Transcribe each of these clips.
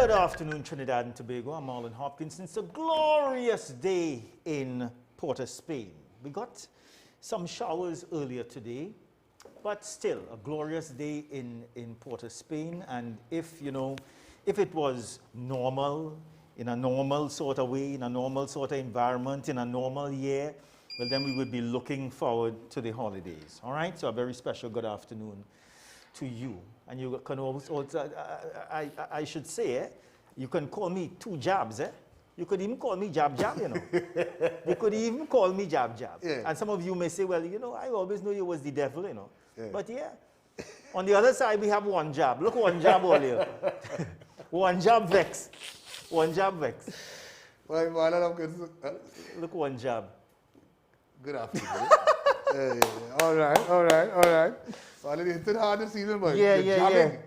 Good afternoon, Trinidad and Tobago. I'm Marlon Hopkinson. It's a glorious day in Port of Spain. We got some showers earlier today, but still a glorious day in Port of Spain. And if it was normal, in a normal sort of way, in a normal sort of environment, in a normal year, well, then we would be looking forward to the holidays. All right? So a very special good afternoon to you. And you can also, I should say, you can call me two jabs. You could even call me Jab Jab, you know. You could even call me Jab Jab. Yeah. And some of you may say, well, I always knew you was the devil, you know. Yeah. But yeah, on the other side, we have one jab. Look, one jab all here. One jab vex. One jab vex. Look, one jab. Good afternoon. All right. So I hit it hard this evening, but yeah.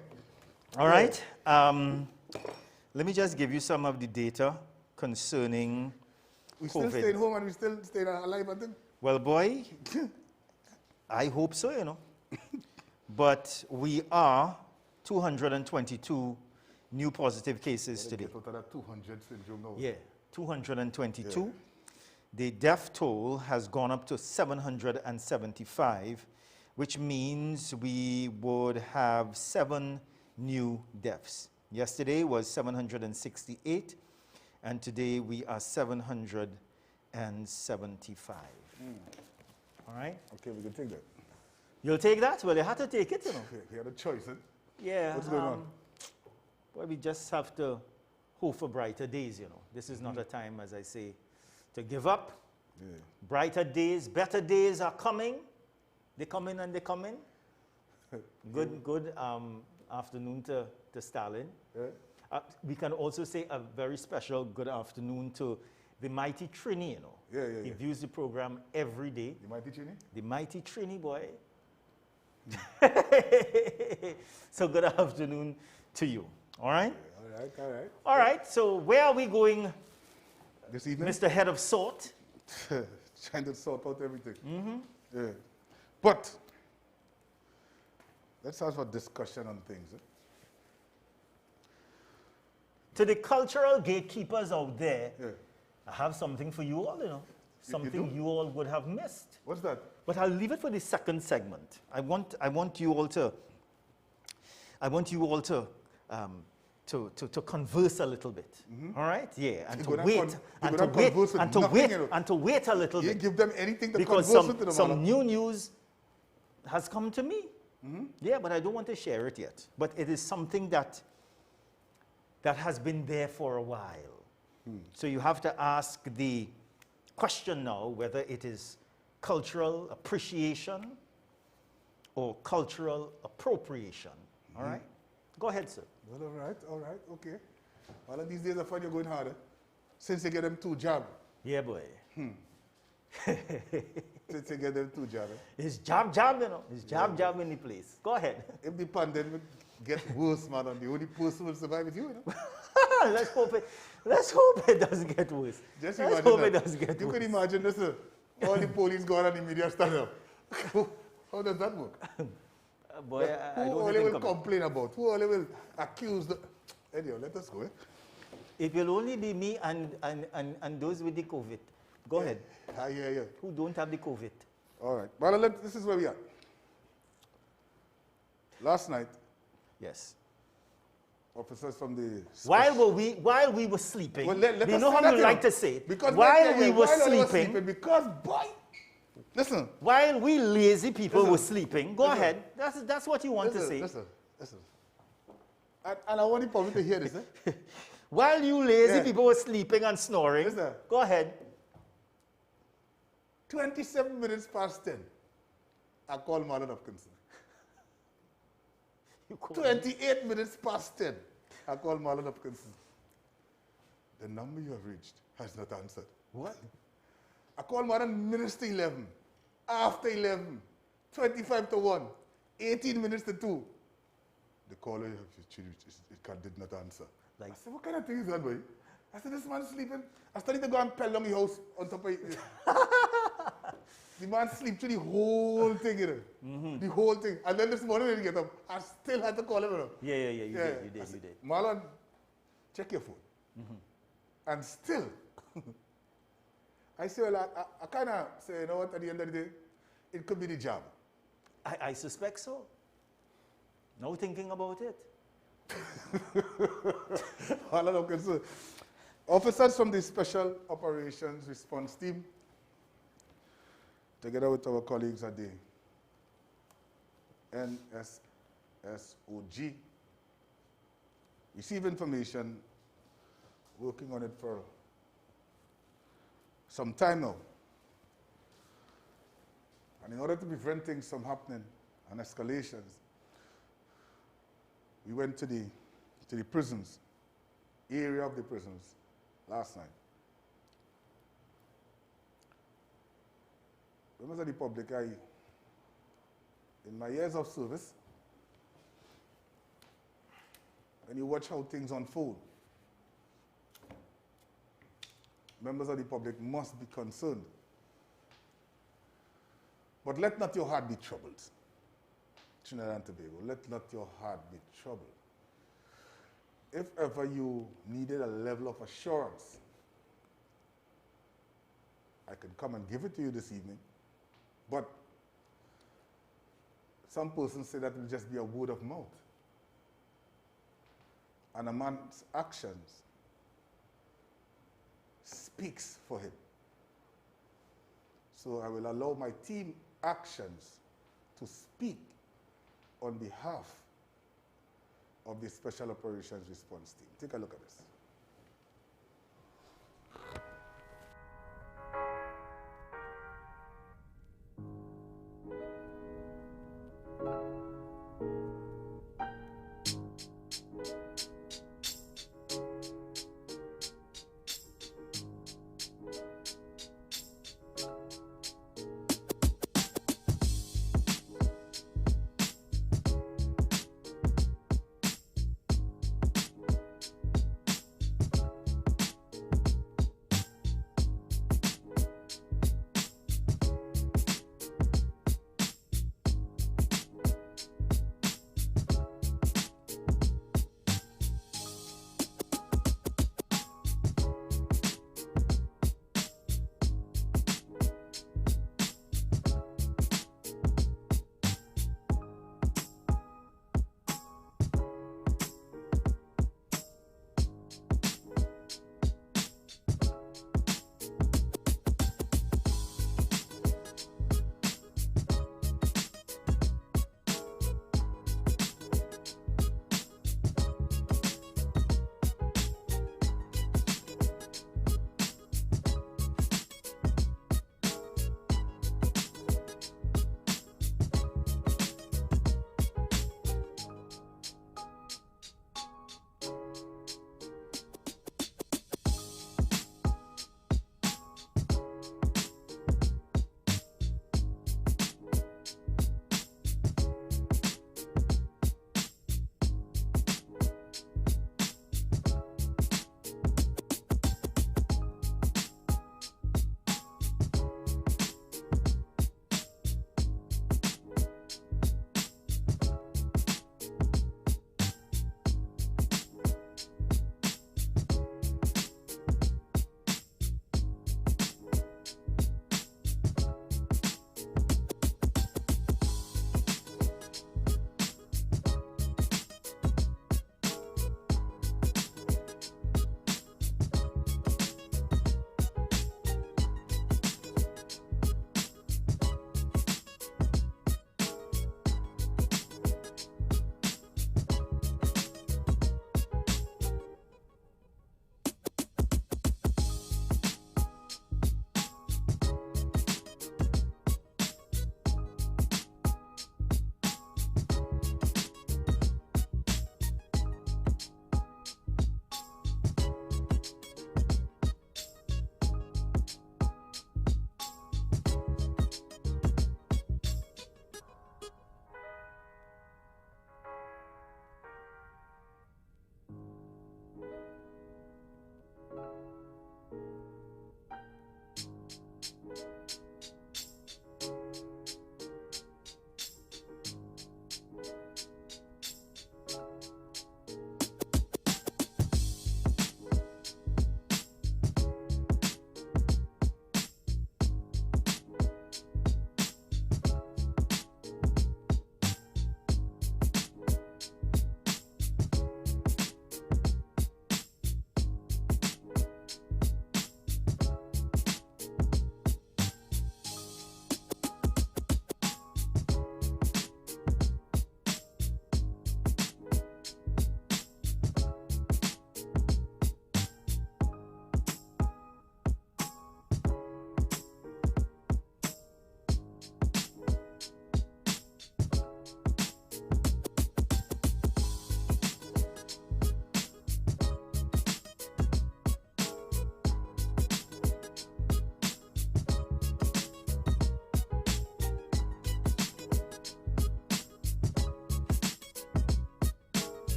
All right. Let me just give you some of the data concerning we COVID. Still staying home and we still staying alive, I think. Well, boy, I hope so, you know. But we are 222 new positive cases today. Get out of that 200 syndrome now. Yeah, 222. Yeah. The death toll has gone up to 775, which means we would have 7 new deaths. Yesterday was 768, and today we are 775. All right? Okay, we can take that. You'll take that? Well, you have to take it, you know. We had a choice, huh? Yeah. What's going on? Well, we just have to hope for brighter days, you know. This is not a time, as I say, to give up. Yeah. Brighter days, better days are coming. They come in and they come in. Good afternoon to Stalin. Yeah. We can also say a very special good afternoon to the mighty Trini, you know. Yeah. He views the program every day. The mighty Chini? The mighty Trini, boy. So good afternoon to you. All right? All right. So where are we going this evening? Mr. Head of Sort? Trying to sort out everything. Yeah. But let's have a discussion on things. To the cultural gatekeepers out there, Yeah. I have something for you all, you know. Something do? you all would have missed. What's that? But I'll leave it for the second segment. I want you all to converse a little bit. All right? Yeah. And to wait a little You bit. give them anything to Because converse with them. some new news has come to me. Yeah, but I don't want to share it yet. But it is something that has been there for a while. So you have to ask the question now whether it is cultural appreciation or cultural appropriation. All right? Go ahead, sir. Well, all right, okay. Well, these days I find you're going harder. Since you get them 2 jab. Yeah, boy. Since you get them 2 jab. It's jab, you know. It's jab in the place. Go ahead. If the pandemic get worse, man, and the only person who will survive is you, you know? Let's hope it doesn't get worse. Just Let's imagine hope that. it doesn't get You worse. can imagine this, all the police go on and the media stand up. How does that work? Boy, I who don't only think will complain about? Who only will accuse the... Anyway, let us go. It will only be me and those with the COVID. Go ahead. Yeah. Who don't have the COVID. All right. Well, this is where we are. Last night, Yes. officers from the... While we were sleeping, Well, let you us know say how that, you you like know, to say it. Because while we were while I was sleeping, because, boy, listen. while we lazy people Listen. were sleeping, go Listen. ahead. That's what you want to say. Listen. And I want the public to hear this. While you lazy Yeah. people were sleeping and snoring, Listen. go ahead. 27 minutes past 10, I called Marlon Hopkinson. You call 28 minutes past 10, I called Marlon Hopkinson. The number you have reached has not answered. What? I called Marlon minutes to 11, after 11, 25 to 1, 18 minutes to 2. The caller did not answer. Like, I said, what kind of thing is that, boy? I said, this man's sleeping. I started to go and pell down the house on top of it. The man sleep through the whole thing, you know. The whole thing. And then this morning when he get up, I still had to call him, you know. yeah, you did. Marlon, check your phone. And still, I say, well, I kind of say, you know what, at the end of the day, it could be the job. I suspect so. No thinking about it. All I'm concerned. Officers from the Special Operations Response Team, together with our colleagues at the NSSOG, receive information, working on it for some time now. And in order to prevent things from happening and escalations, we went to the prisons, area of the prisons, last night. Members of the public, in my years of service, when you watch how things unfold, members of the public must be concerned. But let not your heart be troubled. Trinidad and Tobago, let not your heart be troubled. If ever you needed a level of assurance, I could come and give it to you this evening. But some persons say that will just be a word of mouth. And a man's actions speaks for him. So I will allow my team actions to speak on behalf of the Special Operations Response Team. Take a look at this.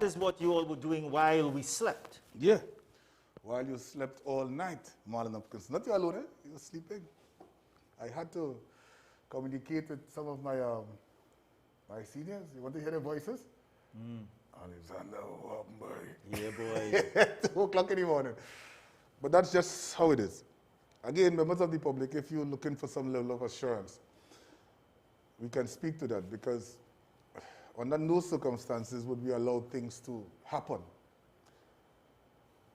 that is what you all were doing while we slept. Yeah. While you slept all night, Marlon Hopkins. Not you alone, eh? You were sleeping. I had to communicate with some of my my seniors. You want to hear their voices? Alexander, what boy? Yeah, boy. 2 o'clock in the morning. But that's just how it is. Again, members of the public, if you're looking for some level of assurance, we can speak to that, because under no circumstances would we allow things to happen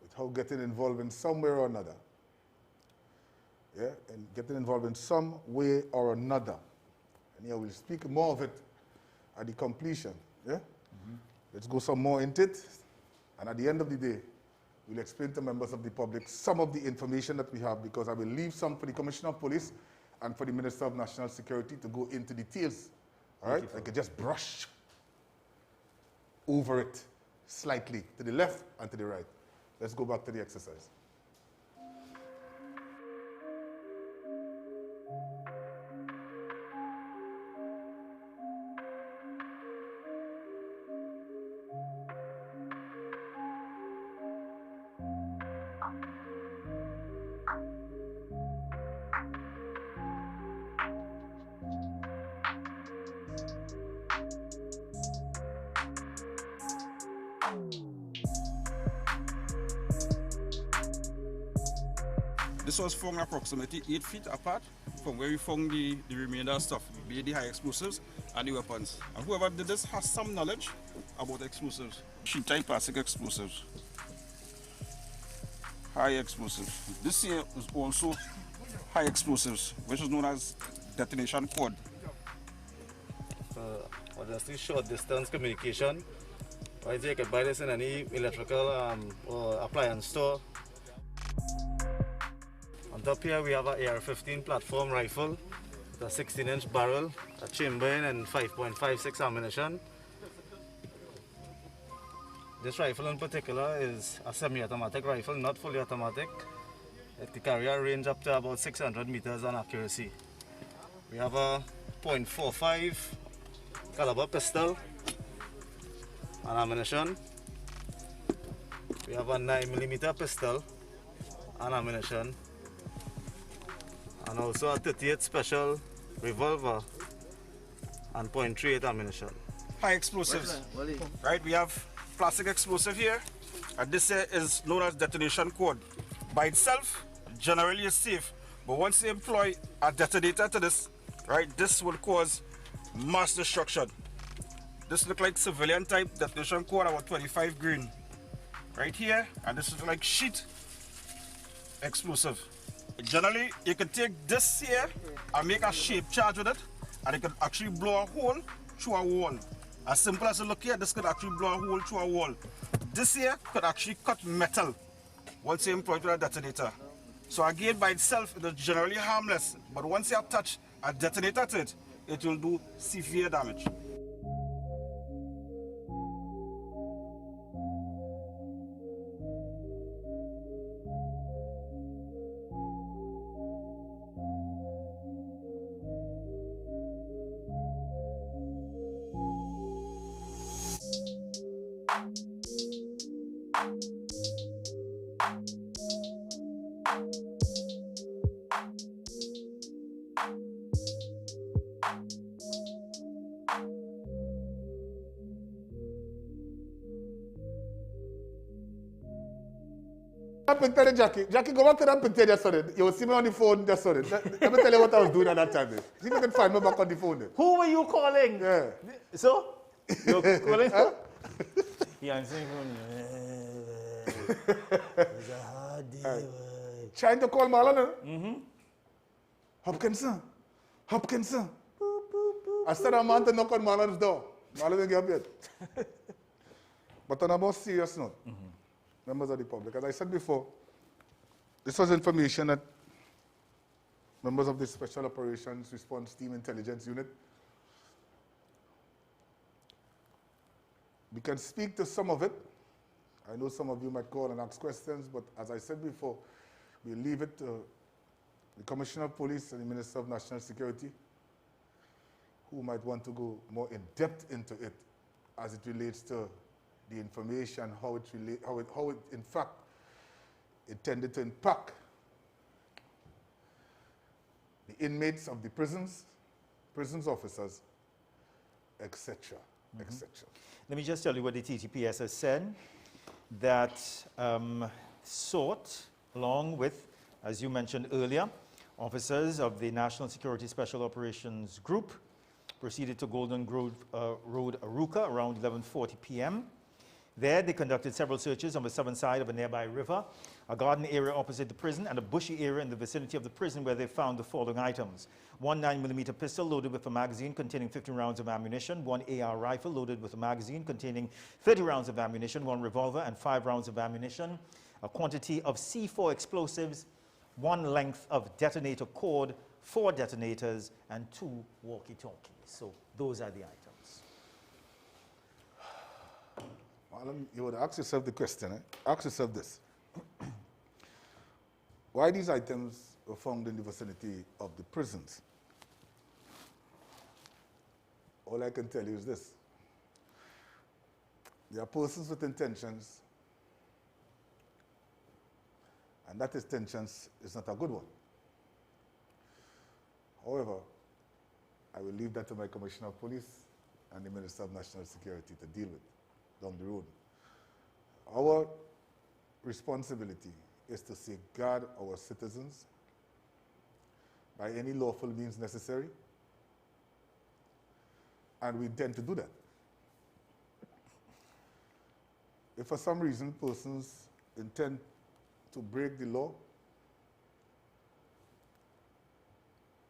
without getting involved in some way or another. Yeah, and getting involved in some way or another. And yeah, we'll speak more of it at the completion. Yeah? Let's go some more into it. And at the end of the day, we'll explain to members of the public some of the information that we have, because I will leave some for the Commissioner of Police and for the Minister of National Security to go into details. All right? I could just brush over it slightly to the left and to the right. Let's go back to the exercise. This was found approximately 8 feet apart from where we found the remainder stuff, be it the high explosives and the weapons. And whoever did this has some knowledge about explosives. Sheet-type plastic explosives. High explosives. This here is also high explosives, which is known as detonation cord. Obviously short distance communication. Right, you can buy this in any electrical or appliance store. On top here we have an AR-15 platform rifle, with a 16-inch barrel, a chamber in, and 5.56 ammunition. This rifle in particular is a semi-automatic rifle, not fully automatic. It can carry a range up to about 600 meters on accuracy. We have a .45 caliber pistol and ammunition. We have a 9mm pistol and ammunition. And also a 38 special revolver and .38 ammunition. High explosives, right? We have plastic explosive here, and this here is known as detonation cord. By itself, generally is safe, but once you employ a detonator to this, right, this will cause mass destruction. This look like civilian type detonation cord, about 25 grain, right here, and this is like sheet explosive. Generally, you can take this here and make a shape charge with it, and it can actually blow a hole through a wall. As simple as you look here, this could actually blow a hole through a wall. This here could actually cut metal once you employ it with a detonator. So again, by itself, it is generally harmless, but once you attach a detonator to it, it will do severe damage. Picture, Jackie. Jackie, go back to that picture just on it. You will see me on the phone just on it. Let me tell you what I was doing at that time. See if you can find me back on the phone. Who were you calling? Yeah. So? You're calling? He answering phone. It's a hard day. Trying to call Marlon. Hopkinson. Hopkinson. I said a man to knock on Marlon's door. Marlon didn't get up yet. But on a more serious note, members of the public, as I said before, this was information that members of the Special Operations Response Team Intelligence Unit, we can speak to some of it. I know some of you might call and ask questions, but as I said before, we'll leave it to the Commissioner of Police and the Minister of National Security, who might want to go more in depth into it as it relates to the information, how it in fact intended to impact the inmates of the prisons officers, etc., etc. Let me just tell you what the TTPS has said, that sought, along with, as you mentioned earlier, officers of the National Security Special Operations Group, proceeded to Golden Grove Road, Aruka, around 11:40 p.m. There, they conducted several searches on the southern side of a nearby river, a garden area opposite the prison, and a bushy area in the vicinity of the prison where they found the following items: one 9mm pistol loaded with a magazine containing 15 rounds of ammunition, one AR rifle loaded with a magazine containing 30 rounds of ammunition, one revolver and 5 rounds of ammunition, a quantity of C4 explosives, one length of detonator cord, 4 detonators, and 2 walkie-talkies. So those are the items. Marlon, you would ask yourself the question, ask yourself this. Why these items were found in the vicinity of the prisons? All I can tell you is this. There are persons with intentions, and that intentions is not a good one. However, I will leave that to my Commissioner of Police and the Minister of National Security to deal with down the road. Our responsibility is to safeguard our citizens by any lawful means necessary, and we intend to do that. If for some reason persons intend to break the law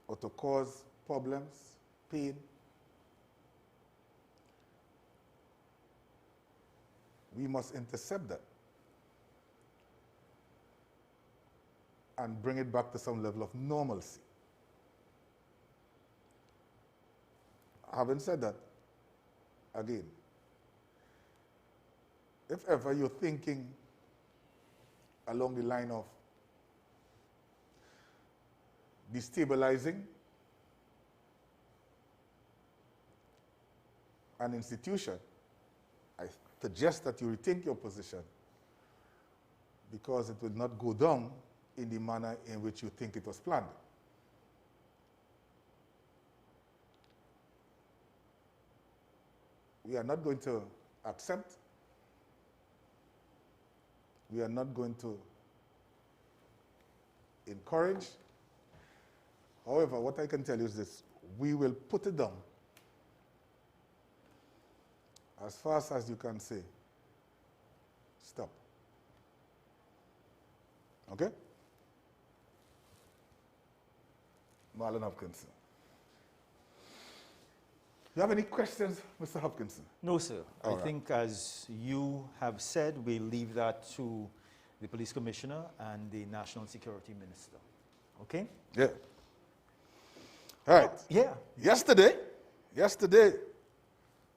or to cause problems, pain, we must intercept that and bring it back to some level of normalcy. Having said that, again, if ever you're thinking along the line of destabilizing an institution, I suggest that you rethink your position, because it will not go down in the manner in which you think it was planned. We are not going to accept, we are not going to encourage. However, what I can tell you is this: we will put it down as fast as you can say, stop. Okay? Marlon Hopkinson. Do you have any questions, Mr. Hopkinson? No, sir. All I right. think, as you have said, we'll leave that to the Police Commissioner and the National Security Minister. Okay? Yeah. All right. Yeah. Yesterday,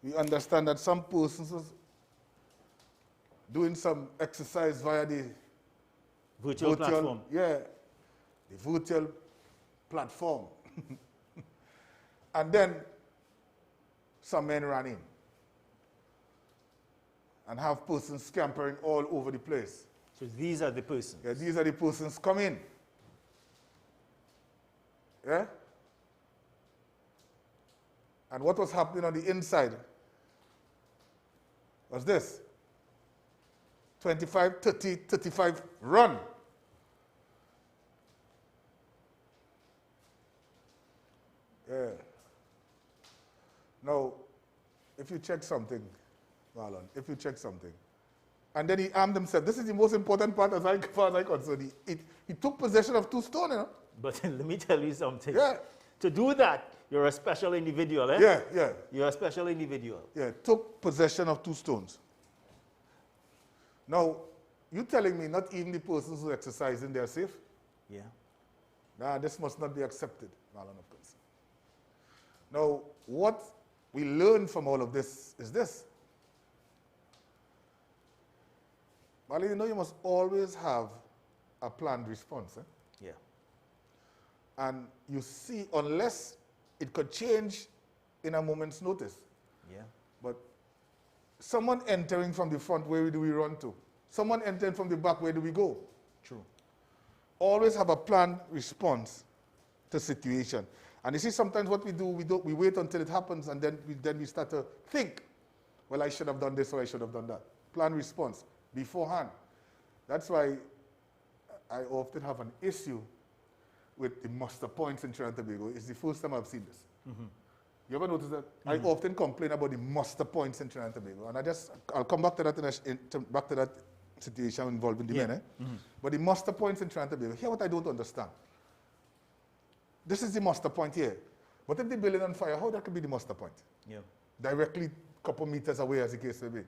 we understand that some persons was doing some exercise via the Virtual platform. Yeah, the virtual platform. And then some men ran in and have persons scampering all over the place. So these are the persons. Yeah, these are the persons come in. Yeah? And what was happening on the inside was this: 25, 30, 35, run. Yeah. Now, if you check something, Marlon, if you check something, and then he armed himself. This is the most important part as far as I'm concerned. He took possession of 2 stones, you know. But let me tell you something. Yeah. To do that, you're a special individual, eh? Yeah, yeah. You're a special individual. Yeah, took possession of 2 stones. Now, you telling me not even the persons who are exercising, they are safe? Yeah. Nah, this must not be accepted, Marlon Hopkinson. Now, what we learn from all of this is this. Marlon, you know you must always have a planned response. Eh? Yeah. And you see, unless it could change in a moment's notice. Yeah. But someone entering from the front, where do we run to? Someone entering from the back, where do we go? True. Always have a planned response to situation. And you see, sometimes what we do, we wait until it happens, and then we start to think, well, I should have done this or I should have done that. Planned response beforehand. That's why I often have an issue with the muster points in Trinidad and Tobago. It's the first time I've seen this. You ever notice that? I often complain about the muster points in Trinidad and Tobago, and I'll come back to that back to that situation involving the men. But the muster points in Trinidad and Tobago, here's what I don't understand. This is the muster point here. But if the building on fire, how that could be the muster point? Yeah. Directly a couple meters away, as the case may be.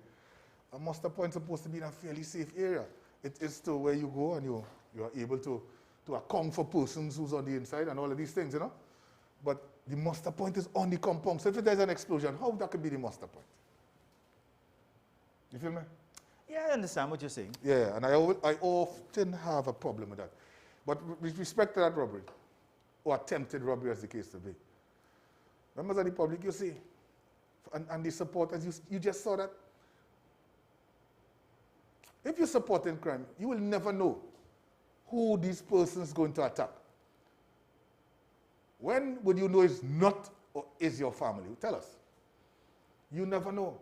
A muster point is supposed to be in a fairly safe area. It is to where you go and you are able to account for persons who's on the inside and all of these things, you know. But the muster point is on the compound. So if there's an explosion, how that could be the muster point? You feel me? Yeah, I understand what you're saying. Yeah, and I often have a problem with that. But with respect to that robbery, or attempted robbery as the case to be, members of the public, you see, and the supporters, you just saw that. If you're supporting crime, you will never know who this person is going to attack. When would you know it's not or is your family? Tell us. You never know.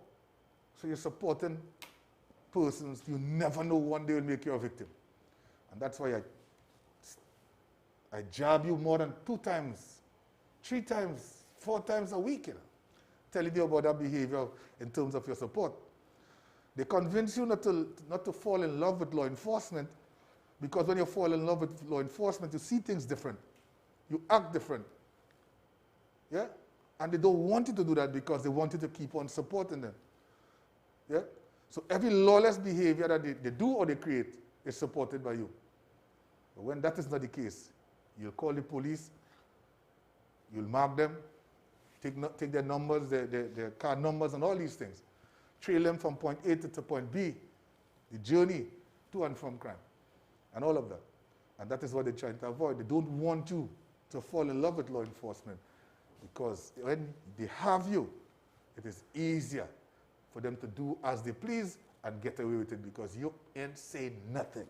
So you're supporting persons you never know one day will make you a victim. And that's why I jab you more than 2 times, 3 times, 4 times a week, you know, telling you about that behavior in terms of your support. They convince you not to fall in love with law enforcement, because when you fall in love with law enforcement, you see things different. You act different. Yeah? And they don't want you to do that because they want you to keep on supporting them. Yeah? So every lawless behavior that they do or they create is supported by you. But when that is not the case, you'll call the police, you'll mark them, take their numbers, their car numbers and all these things. Trail them from point A to point B, the journey to and from crime, and all of that. And that is what they're trying to avoid. They don't want you to fall in love with law enforcement, because when they have you, it is easier for them to do as they please and get away with it, because you ain't saying nothing.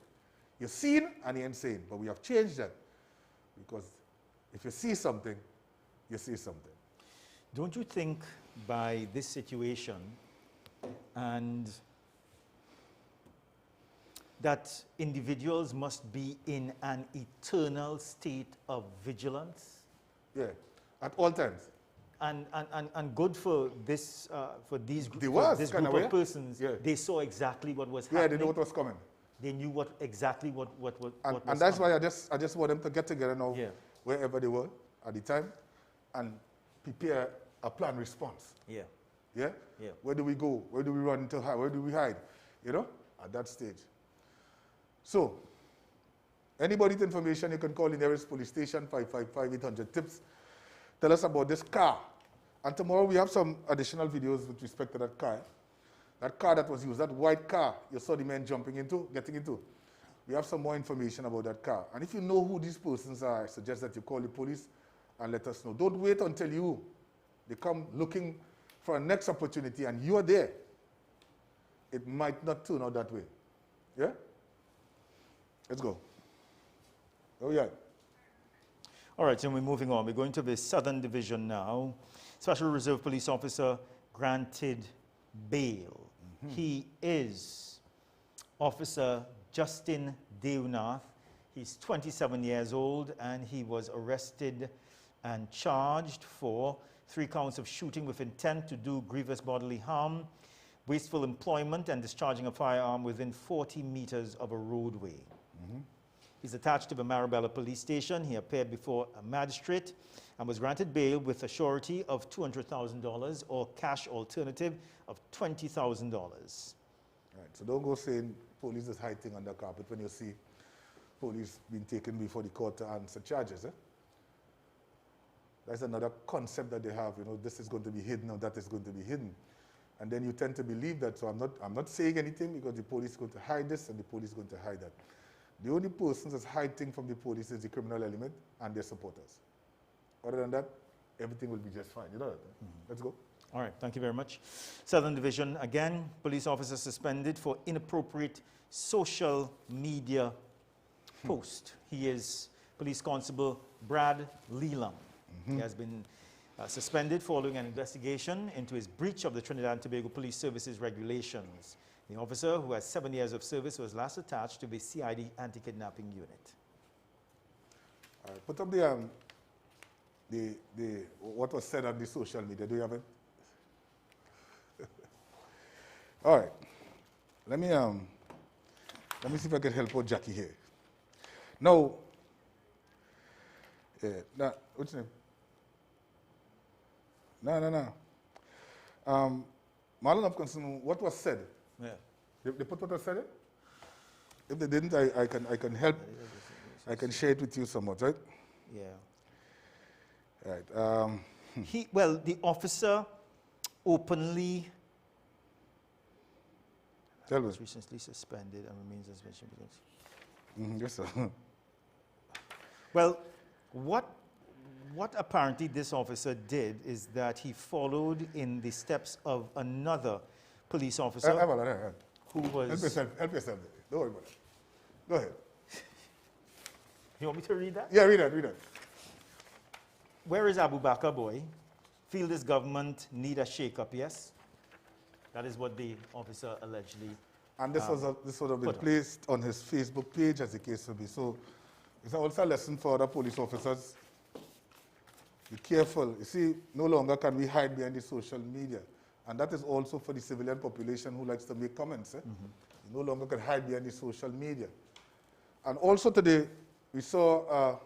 You're seen and you ain't saying, but we have changed that, because if you see something, you see something. Don't you think by this situation and that individuals must be in an eternal state of vigilance? Yeah, at all times. And good for this for this group of persons. Yeah. They saw exactly what was happening. Yeah, they knew what was coming. They knew exactly what was and that's coming. why I just want them to get together now, wherever they were at the time, and prepare a planned response. Yeah. Yeah? Yeah. Where do we go? Where do we run to hide? Where do we hide? You know, at that stage. So, anybody with information, you can call the nearest police station, 555-800-TIPS. Tell us about this car. And tomorrow we have some additional videos with respect to that car. That car that was used, that white car you saw the men getting into. We have some more information about that car. And if you know who these persons are, I suggest that you call the police and let us know. Don't wait until they come looking for a next opportunity and you are there. It might not turn out that way. Yeah? Let's go. Oh, yeah. All right, so we're moving on. We're going to the Southern Division now. Special Reserve Police Officer granted bail. He is Officer Justin Devnath. He's 27 years old, and he was arrested and charged for 3 counts of shooting with intent to do grievous bodily harm, wasteful employment, and discharging a firearm within 40 meters of a roadway. He's attached to the Marabella Police Station. He appeared before a magistrate and was granted bail with a surety of $200,000 or cash alternative of $20,000. Right, so don't go saying police is hiding under carpet when you see police being taken before the court to answer charges. That's another concept that they have. You know, this is going to be hidden or that is going to be hidden. And then you tend to believe that. So I'm not saying anything because the police is going to hide this and the police is going to hide that. The only persons that's hiding from the police is the criminal element and their supporters. Other than that, everything will be just fine. You know that? Let's go. All right, thank you very much. Southern Division, again, police officer suspended for inappropriate social media post. He is Police Constable Brad Leland. He has been suspended following an investigation into his breach of the Trinidad and Tobago Police Services regulations. The officer, who has 7 years of service, was last attached to the CID anti-kidnapping unit. Put up what was said on the social media. Do you have it? All right. Let me see if I can help out Jackie here. Now, what's your name? No. Marlon Hopkinson, what was said? Yeah. They put what was said? If they didn't, I can help. I can share it with you somewhat, right? Yeah. Right. Well, the officer openly was recently suspended and remains suspension. Yes, sir. Well, what apparently this officer did is that he followed in the steps of another police officer who was... Help yourself. Don't worry about it. Go ahead. You want me to read that? Yeah, read that. Where is Abu Bakr boy? Feel this government need a shake-up, yes? That is what the officer allegedly... And this would have been placed on his Facebook page, as the case will be. So it's also a lesson for other police officers. Be careful. You see, no longer can we hide behind the social media. And that is also for the civilian population who likes to make comments. You no longer can hide behind the social media. And also today, we saw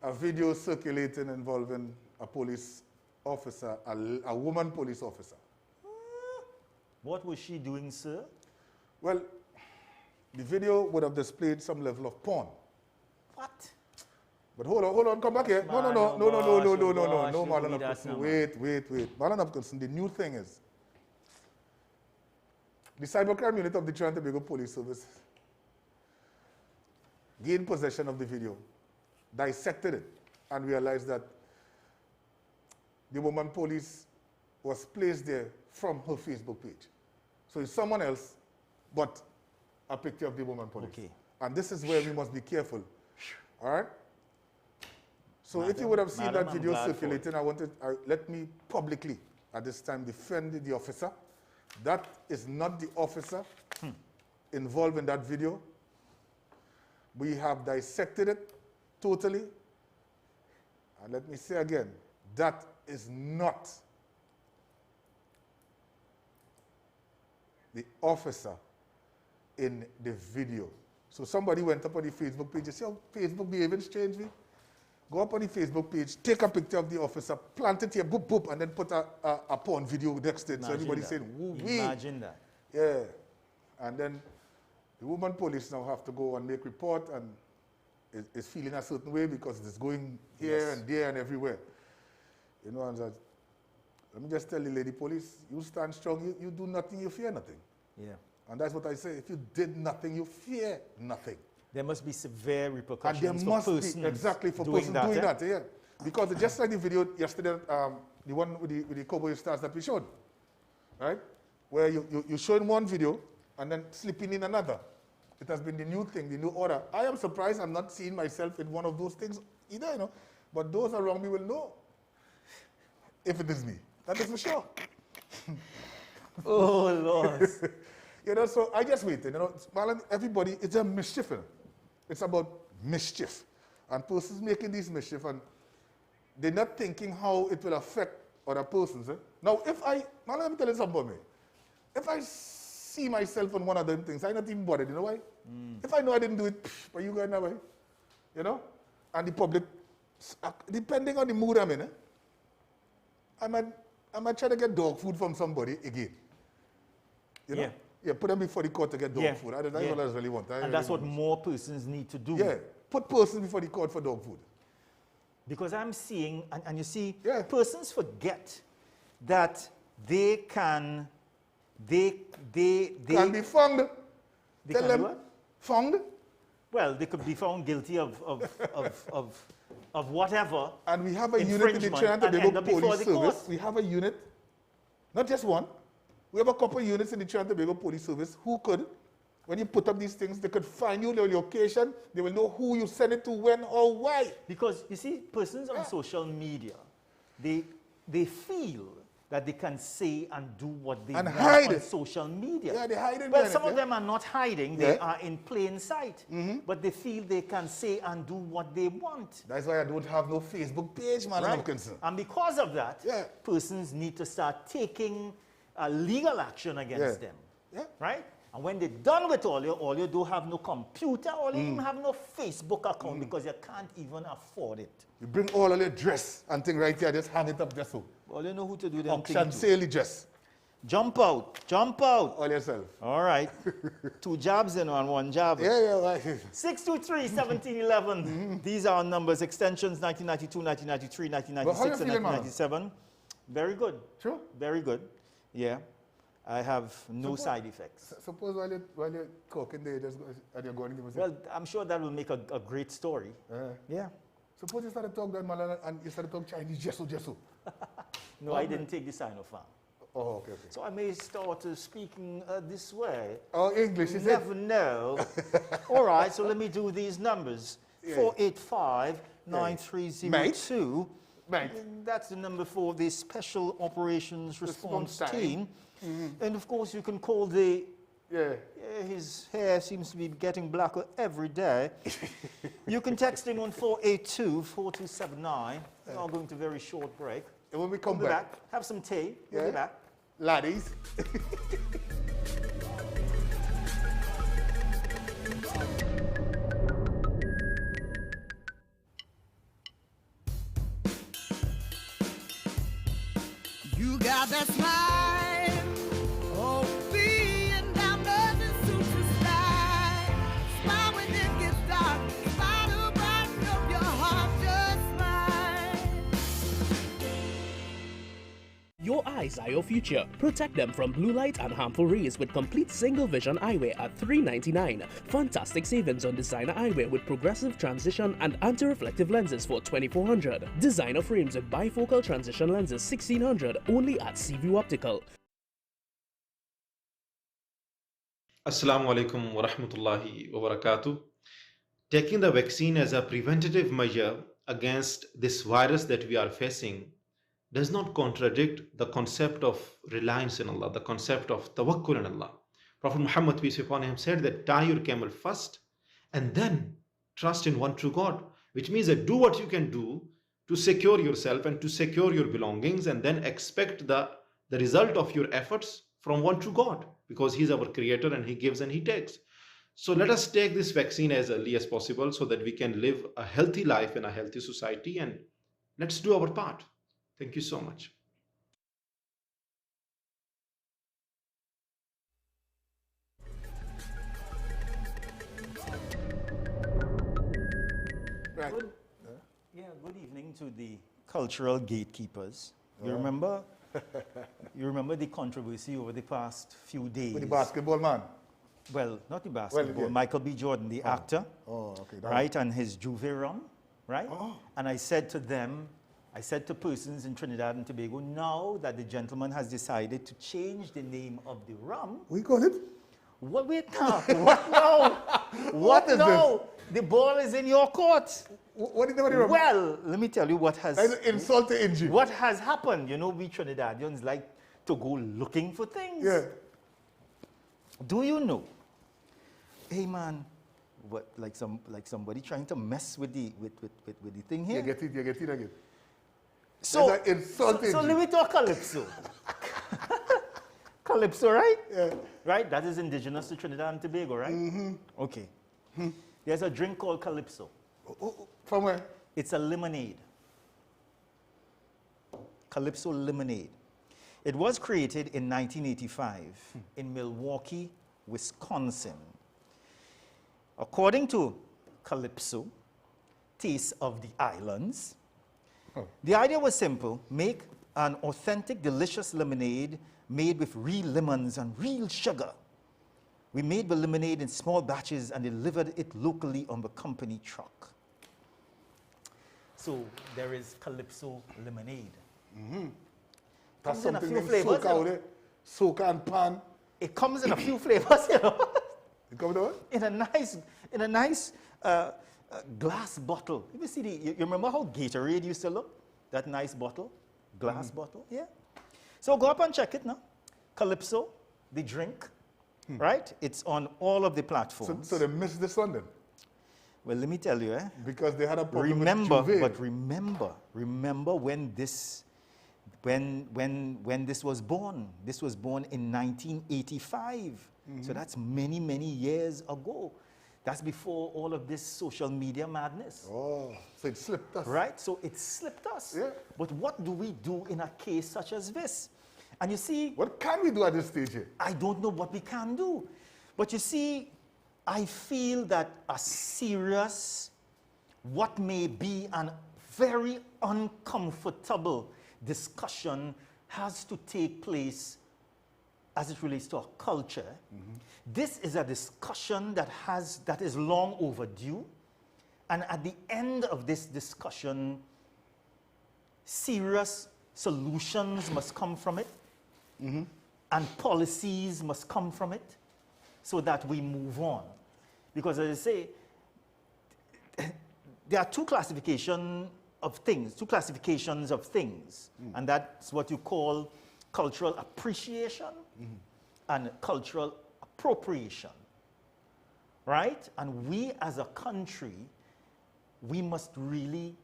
a video circulating involving a police officer, a woman police officer. What was she doing, sir? Well, the video would have displayed some level of porn. What? But hold on, come back here. No, Marlon Hopkinson. Wait. Marlon Hopkinson, the new thing is, the cybercrime unit of the Trinidad and Tobago Police Service gained possession of the video, dissected it, and realized that the woman police was placed there from her Facebook page. So it's someone else, but a picture of the woman police. Okay. And this is where we must be careful. All right? So if you would have seen that video circulating, let me publicly at this time defend the officer. That is not the officer involved in that video. We have dissected it totally. And let me say again, that is not the officer in the video. So somebody went up on the Facebook page. You see how Facebook behaving strangely? Go up on the Facebook page, take a picture of the officer, plant it here, boop, boop, and then put a porn video next to it. So everybody's saying, woo-wee. Imagine that. Yeah. And then the woman police now have to go and make report and is feeling a certain way because it's going here and there and everywhere. You know, and that, let me just tell the lady police, you stand strong, you do nothing, you fear nothing. Yeah. And that's what I say. If you did nothing, you fear nothing. There must be severe repercussions and there must for persons be, exactly, for doing persons doing that. Yeah. Because just like the video yesterday, the one with the cowboy stars that we showed, right? Where you showing one video and then slipping in another. It has been the new thing, the new order. I am surprised I'm not seeing myself in one of those things either, you know. But those around me will know if it is me. That is for sure. Oh, Lord. You know, so I just wait. You know, Marlon, everybody, it's a mischief. You know? It's about mischief. And persons making these mischief, and they're not thinking how it will affect other persons. Eh? Now, Marlon, let me tell you something about me. If I see myself on one of them things, I'm not even bothered. You know why? If I know I didn't do it, but you going that way. You know? And the public, depending on the mood I'm in, eh? I might try to get dog food from somebody again. You know? Yeah. Yeah, put them before the court to get dog food. That's what I really want. And that's what more persons need to do. Yeah, put persons before the court for dog food. Because I'm seeing, and you see, persons forget that they can be found. They can be what? Found? Well, they could be found guilty of of whatever. And we have a unit in the Trinidad and end up Tobago before Police the court. Service. We have a unit, not just one. We have a couple of units in the Trinidad and Tobago Police Service who could, when you put up these things, they could find you, their location, they will know who you send it to, when, or why. Because, you see, persons on social media, they feel that they can say and do what they want on social media. Yeah, they hide it. Well, some of them are not hiding. They are in plain sight. But they feel they can say and do what they want. That's why I don't have no Facebook page, man. Right? I'm concerned. And because of that, persons need to start taking legal action against them. Yeah. Right? And when they're done with all you do have no computer, all you even have no Facebook account because you can't even afford it. You bring all of your dress and thing right here, just hang it up just so. All you know who to do them Auction sale dress. Jump out, jump out. All yourself. All right. 2 jabs in on 1 jab. Yeah, right. 623-1711. These are our numbers. Extensions 1992, 1993, 1996, and 1997. Very good. Sure. Very good. Yeah. I have no side effects. Suppose while you're cooking there, and you're going to give us Well, I'm sure that will make a great story. Yeah. Suppose you started talking that man and you started talking Chinese, Jesu. No, I didn't take the Sino-Farm. Oh, okay. So I may start speaking this way. Oh, English, is it? Never know. All right, so let me do these numbers. 485-9302. Mate. That's the number for the Special Operations Response Team. And of course, you can call the... his hair seems to be getting blacker every day. You can text him on 482-4279. We're now going to a very short break. And when we come We'll be back, have some tea. We'll be back. Laddies. You got that smile, oh, being down doesn't suit your style. Smile when it gets dark, smile to brighten up your heart, just smile. Your eyes are your future. Protect them from blue light and harmful rays with complete single vision eyewear at $3.99. Fantastic savings on designer eyewear with progressive transition and anti-reflective lenses for $2,400. Designer frames with bifocal transition lenses $1,600 only at Seaview Optical. Assalamu alaikum wa rahmatullahi wa barakatuh. Taking the vaccine as a preventative measure against this virus that we are facing does not contradict the concept of reliance in Allah, the concept of tawakkul in Allah. Prophet Muhammad, peace be upon him, said that tie your camel first and then trust in one true God, which means that do what you can do to secure yourself and to secure your belongings, and then expect the result of your efforts from one true God, because He's our creator and He gives and He takes. So let us take this vaccine as early as possible so that we can live a healthy life in a healthy society, and let's do our part. Thank you so much. Right. Good evening to the cultural gatekeepers. You remember? You remember the controversy over the past few days? With the basketball man. Well, not the basketball. Well, yeah. Michael B. Jordan, the actor. Oh, okay. Right, and his Juve rum, right? Oh. And I said to them, I said to persons in Trinidad and Tobago, now that the gentleman has decided to change the name of the rum, We call it? what wait now? What now? What is now? The ball is in your court. What is the rum? Well, let me tell you what has That's insult to injury. what has happened. You know, we Trinidadians like to go looking for things. Yeah. Do you know? Hey man, what like somebody trying to mess with the thing here? You get it again. So, That's an insult to so let injury. me talk Calypso. Calypso, right? Yeah. Right? That is indigenous to Trinidad and Tobago, right? Okay. There's a drink called Calypso. From where? It's a lemonade. Calypso lemonade. It was created in 1985 in Milwaukee, Wisconsin. According to Calypso, Taste of the Islands, the idea was simple: make an authentic, delicious lemonade made with real lemons and real sugar. We made the lemonade in small batches and delivered it locally on the company truck. So there is Calypso lemonade. That's Comes in a something few named flavors, soca you know. with it. Soca and pan. It comes in a few flavors, you know. You come to what? In a nice glass bottle. You see you remember how Gatorade used to look? That nice bottle, glass bottle, yeah. So go up and check it now. Calypso, the drink, right? It's on all of the platforms. So they missed this one then? Well, let me tell you, Because they had a problem remember, with Juve. but remember when this was born. This was born in 1985. So that's many, many years ago. That's before all of this social media madness. Oh, so it slipped us. Right? So it slipped us. Yeah. But what do we do in a case such as this? And you see, What can we do at this stage here? I don't know what we can do. But you see, I feel that a serious, what may be an very uncomfortable discussion has to take place as it relates to our culture. This is a discussion that is long overdue. And at the end of this discussion, serious solutions must come from it. And policies must come from it so that we move on. Because as I say, there are two classifications of things, and that's what you call cultural appreciation and cultural appropriation, right? And we as a country, we must really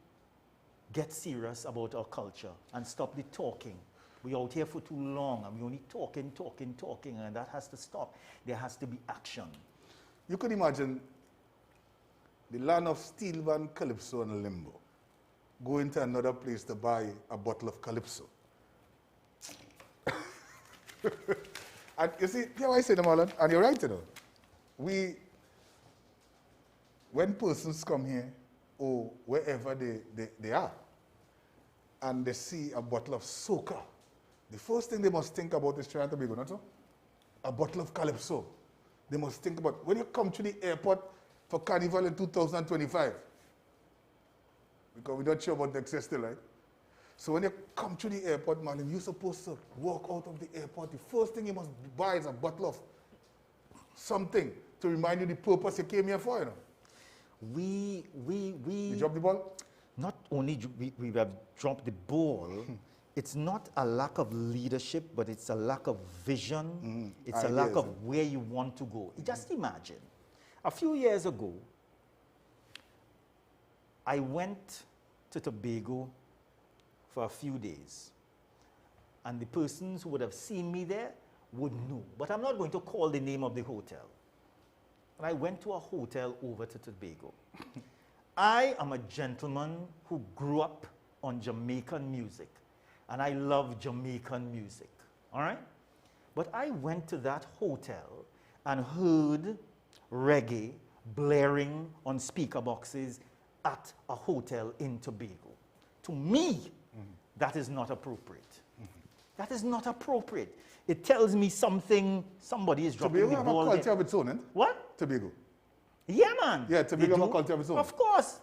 get serious about our culture and stop the talking. We're out here for too long and we're only talking, and that has to stop. There has to be action. You could imagine the land of steel van Calypso and Limbo going to another place to buy a bottle of Calypso. And you see, yeah, I say them all, and you're right, you know. When persons come here, or wherever they are, and they see a bottle of soca, the first thing they must think about is Trinidad and Tobago, not so? A bottle of Calypso. They must think about, when you come to the airport for Carnival in 2025, because we're not sure about next year still, right? So when you come to the airport, Marlon, you're supposed to walk out of the airport. The first thing you must buy is a bottle of something to remind you the purpose you came here for, you know. You dropped the ball? Not only we have dropped the ball, it's not a lack of leadership, but it's a lack of vision. It's a lack of where you want to go. Just imagine, a few years ago, I went to Tobago for a few days. And the persons who would have seen me there would know. But I'm not going to call the name of the hotel. And I went to a hotel over to Tobago. I am a gentleman who grew up on Jamaican music. And I love Jamaican music, all right? But I went to that hotel and heard reggae blaring on speaker boxes at a hotel in Tobago. To me, that is not appropriate. That is not appropriate. It tells me something, somebody is dropping Tobago the have ball a culture there. of its own, eh? What? Tobago. Yeah, man. Yeah, They Tobago have a do. culture of its own. Of course.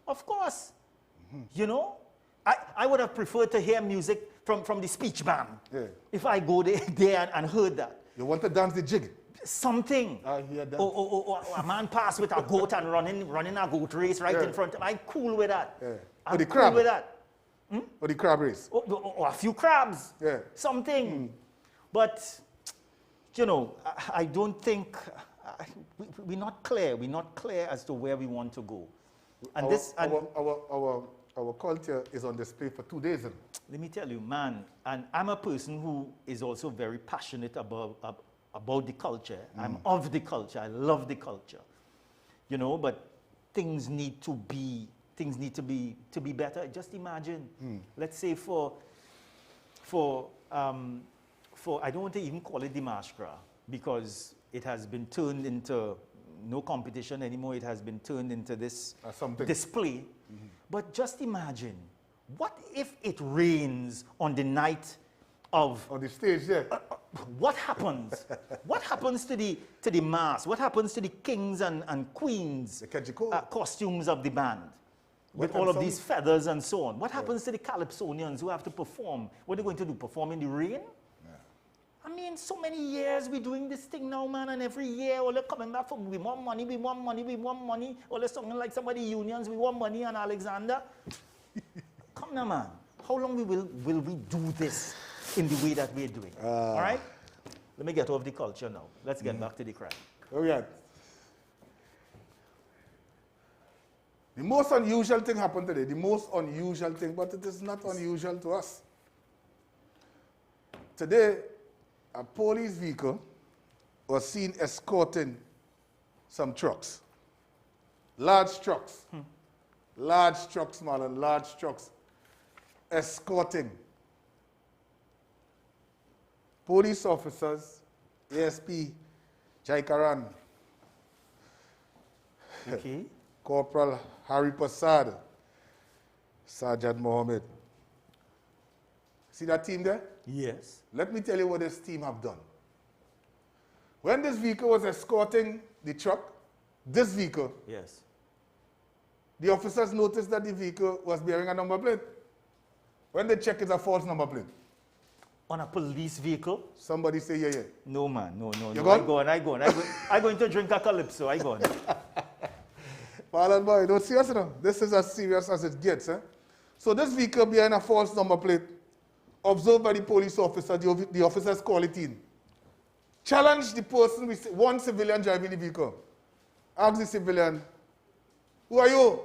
Of course. You know? I would have preferred to hear music from the speech band. Yeah. If I go there and heard that. You want to dance the jig? Something. I hear that. Or a man pass with a goat and running a goat race right in front of him. I'm cool with that. Yeah. I'm Or the cool crab. with that. Or the crab race? Or a few crabs. Yeah. Something. But, you know, I don't think, we're not clear. We're not clear as to where we want to go. And our culture is on display for 2 days. Let me tell you, man, and I'm a person who is also very passionate about the culture. I'm of the culture. I love the culture. You know, but things need to be better. Just imagine, let's say for I don't want to even call it the Mashkra because it has been turned into no competition anymore. It has been turned into this display. But just imagine, what if it rains on the night of... On the stage, yeah. What happens? What happens to the mask? What happens to the kings and queens They catch you cold. costumes of the band? with all of these feathers and so on. What happens to the Calypsonians who have to perform? What are they going to do, perform in the rain? I mean, so many years we're doing this thing now, man, and every year, all they're coming back from, we want money, we want money, we want money. All they're something like somebody unions, we want money, and Alexander. Come now, man. How long will we do this in the way that we're doing? All right? Let me get off the culture now. Let's get back to the crime. Oh, yeah. The most unusual thing happened today. The most unusual thing, but it is not unusual to us. Today, a police vehicle was seen escorting some trucks. Large trucks. Large trucks, Marlon, large trucks. Escorting police officers, ASP Jaikaran, Okay. Corporal Harry Prasad, Sergeant Mohammed. See that team there? Yes. Let me tell you what this team have done. When this vehicle was escorting the truck, this vehicle, Yes. the officers noticed that the vehicle was bearing a number plate. When they check, it's a false number plate. On a police vehicle? Somebody say, yeah, yeah. No, man. No. You I gone? go on. I going to drink a calypso. I go on. Marlon boy, don't serious now. This is as serious as it gets. Eh? So this vehicle behind a false number plate, observed by the police officer, the officers call it in. Challenge the person, with one civilian driving the vehicle. Ask the civilian, who are you?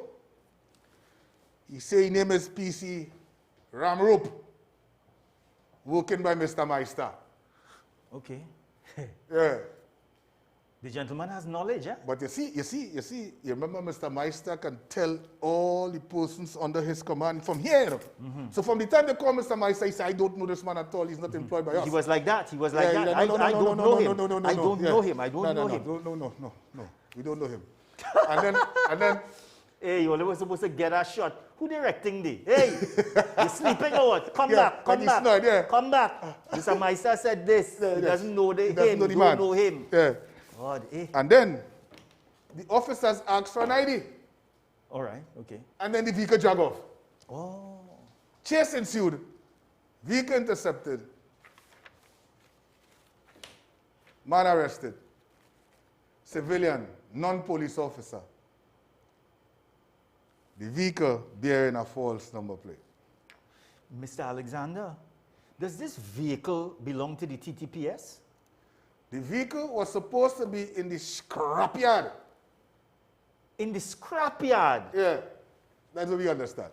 He say his name is PC Ramrope, working by Mr. Meister. Okay. Yeah. The gentleman has knowledge, eh? But you remember Mr. Meister can tell all the persons under his command from here. So from the time they call Mr. Meister, he said, I don't know this man at all. He's not employed by us. He was like that. I don't know him. I don't know him. No. We don't know him. and then Hey, you were supposed to get a shot. Who directing thee? Hey, you sleeping or what? Come back. Snort, yeah. Come back. Mr. Meister said this. He doesn't know him. Don't know him. Yeah. God, eh. And then the officers asked for an ID. All right, okay. And then the vehicle drag off. Oh. Chase ensued. Vehicle intercepted. Man arrested. Civilian, non-police officer. The vehicle bearing a false number plate. Mr. Alexander, does this vehicle belong to the TTPS? The vehicle was supposed to be in the scrapyard. In the scrapyard? Yeah, that's what we understand.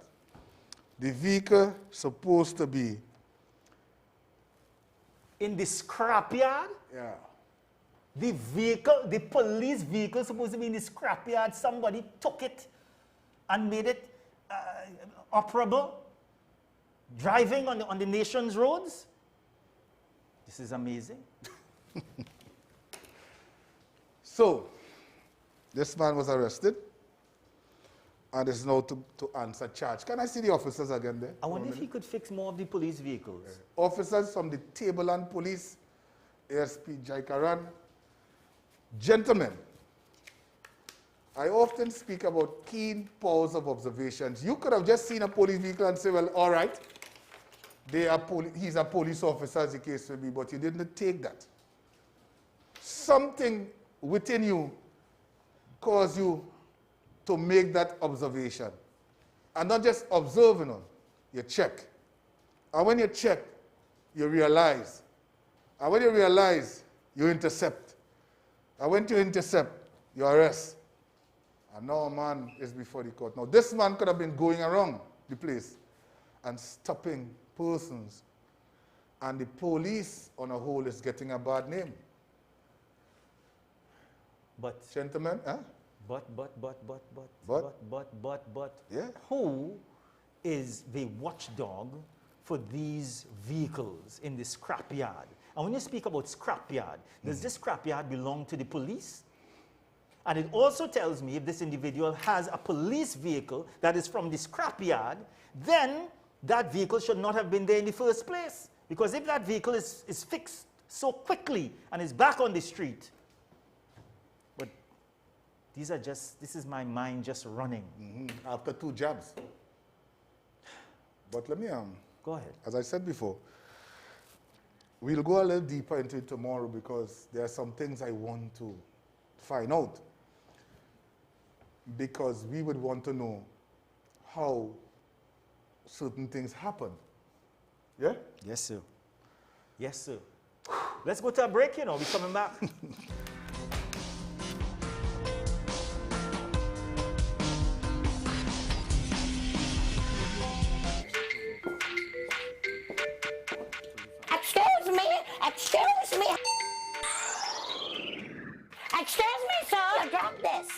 The vehicle supposed to be in the scrapyard? Yeah. The vehicle, the police vehicle supposed to be in the scrapyard. Somebody took it and made it operable, driving on the nation's roads. This is amazing. So, this man was arrested and is now to answer charge. Can I see the officers again there? I wonder if he could fix more of the police vehicles. Officers from the Tableland Police, ASP Jaikaran. Gentlemen, I often speak about keen powers of observations. You could have just seen a police vehicle and say, well, all right, he's a police officer, as the case may be, but you didn't take that. Something within you caused you to make that observation. And not just observing, you check. And when you check, you realize. And when you realize, you intercept. And when you intercept, you arrest. And now a man is before the court. Now this man could have been going around the place and stopping persons. And the police on a whole is getting a bad name. But, gentlemen, huh? But, yeah. Who is the watchdog for these vehicles in the scrapyard? And when you speak about scrapyard, does this scrapyard belong to the police? And it also tells me if this individual has a police vehicle that is from the scrapyard, then that vehicle should not have been there in the first place. Because if that vehicle is fixed so quickly and is back on the street, but this is my mind just running. After 2 jabs. But let me, Go ahead. as I said before, we'll go a little deeper into it tomorrow because there are some things I want to find out. Because we would want to know how certain things happen. Yeah? Yes, sir. Yes, sir. Let's go to a break, we're coming back. Excuse me, sir, you dropped this.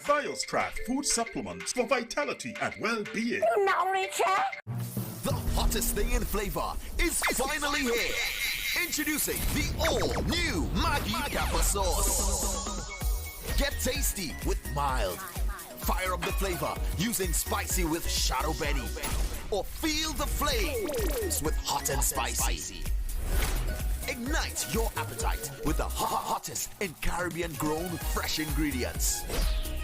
Biostrat food supplements for vitality and well-being. You know, Richard? The hottest thing in flavor is finally here. Introducing the all-new Maggi Pepper Sauce. Get tasty with mild. Fire up the flavor using spicy with Shadow Benny. Or feel the flames with hot and spicy. Ignite your appetite with the hottest in Caribbean-grown fresh ingredients.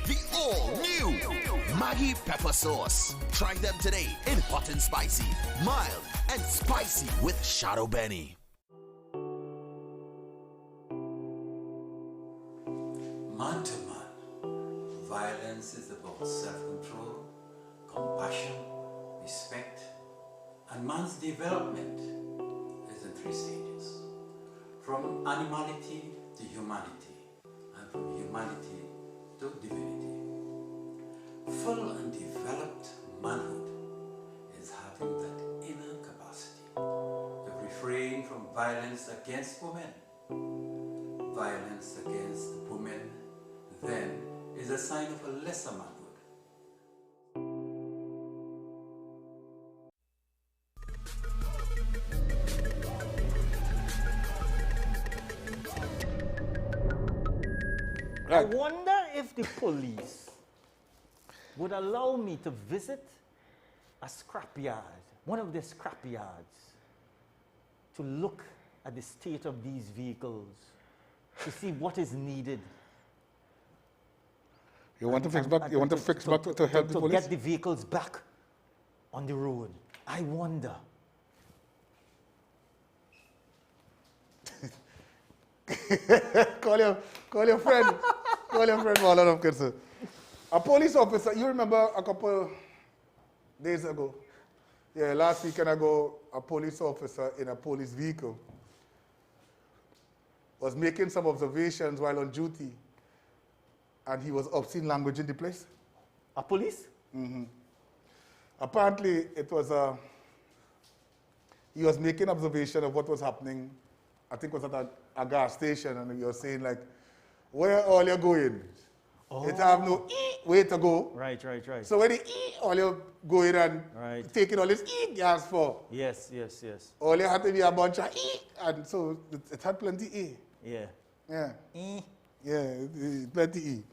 The all-new Maggi Pepper Sauce. Try them today in hot and spicy, mild, and spicy with Shadow Benny. Man to man, violence is about self-control, compassion, respect, and man's development is in 3 stages. From animality to humanity, and from humanity to divinity. Full and developed manhood is having that inner capacity to refrain from violence against women. Violence against women then is a sign of a lesser manhood. I wonder if the police would allow me to visit a scrapyard, one of the scrapyards, to look at the state of these vehicles, to see what is needed. You want to fix back? You want to fix back to help the to police? get the vehicles back on the road. I wonder. Call your friend. Call your friend, Marlon Hopkinson. A police officer, you remember a couple days ago, last weekend ago, a police officer in a police vehicle was making some observations while on duty, and he was obscene language in the place. A police? Apparently, it was he was making observation of what was happening. I think it was at a gas station, and he was saying like, where all you going? It have no way to go. Right. So when all you going and taking all this gas for? Yes. All you had to be a bunch of and so it had plenty Yeah. Plenty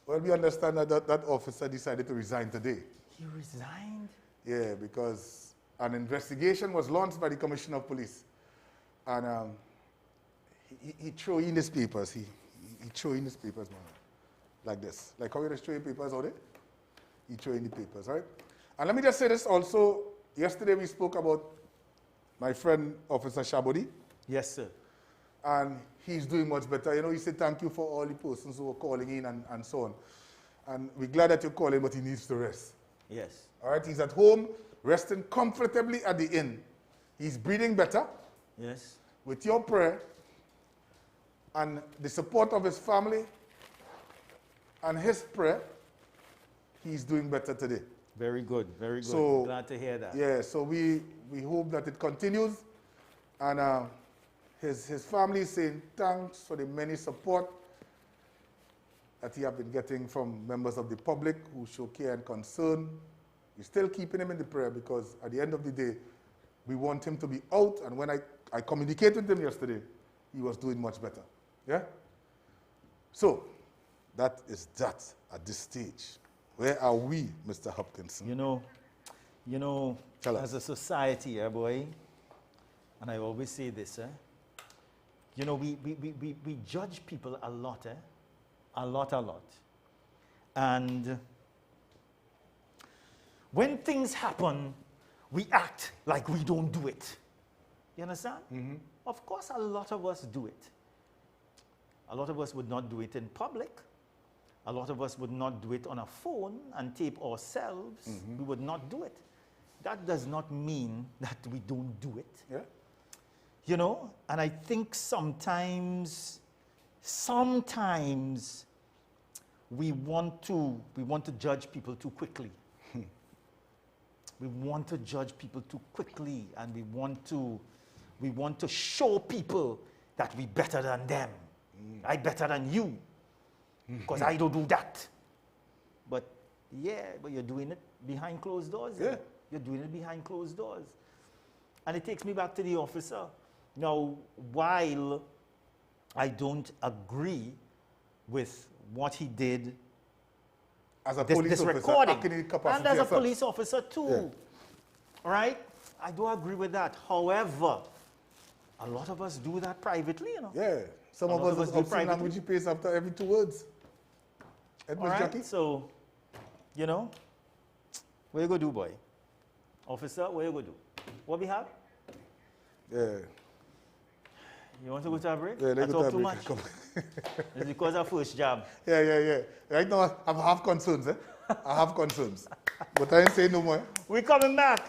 Well, we understand that officer decided to resign today. He resigned? Yeah, because an investigation was launched by the Commissioner of Police. And he threw in his papers. He threw in his papers, man. Like this. Like how you just throw your papers out there? He threw in the papers, right? And let me just say this also. Yesterday we spoke about my friend, Officer Shabodi. Yes, sir. And he's doing much better. You know, he said thank you for all the persons who are calling in and so on. And we're glad that you're calling, but he needs to rest. Yes. All right, he's at home, resting comfortably at the inn. He's breathing better. Yes. With your prayer and the support of his family and his prayer, he's doing better today. Very good, very good. So, glad to hear that. Yeah, so we hope that it continues. And his family is saying thanks for the many support that he have been getting from members of the public who show care and concern. We're still keeping him in the prayer because at the end of the day, we want him to be out. And when I communicated with him yesterday, he was doing much better. Yeah? So, that is that at this stage. Where are we, Mr. Hopkinson? You know, as a society, boy, and I always say this, you know, we judge people a lot, A lot. And when things happen, we act like we don't do it. You understand? Mm-hmm. Of course, a lot of us do it. A lot of us would not do it in public. A lot of us would not do it on a phone and tape ourselves. Mm-hmm. We would not do it. That does not mean that we don't do it. Yeah. You know, and I think sometimes we want to judge people too quickly. We want to judge people too quickly, and we want to show people that we're better than them. I'm better than you, because I don't do that. But you're doing it behind closed doors. Yeah. You're doing it behind closed doors. And it takes me back to the officer. Now, while I don't agree with what he did, as a this police officer, recording, acting in capacity and as a yourself. police officer too, right? I do agree with that. However, a lot of us do that privately, you know. Yeah, some of us do obscene language you pace after every 2 words. All right, so, you know, what you gonna do, boy? Officer, what you gonna do? What we have? Yeah. You want to go to a break? Yeah, I let's go talk to a too break. much. It's because of first job. Yeah. Right now, I have concerns, I have concerns. But I ain't saying no more. We're coming back.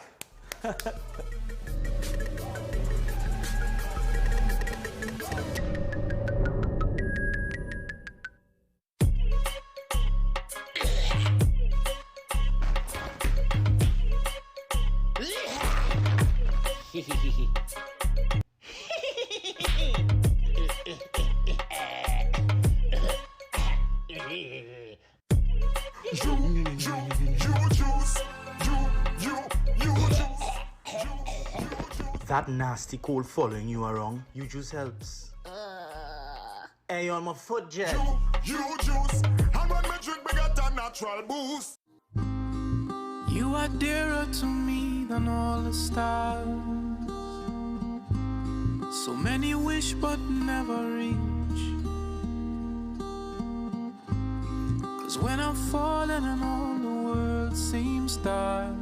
That nasty cold following you around, you juice helps. Hey, on my foot, Jet. You juice. And when me drink, me get a natural boost. You are dearer to me than all the stars. So many wish but never reach. 'Cause when I'm falling and all the world seems dark,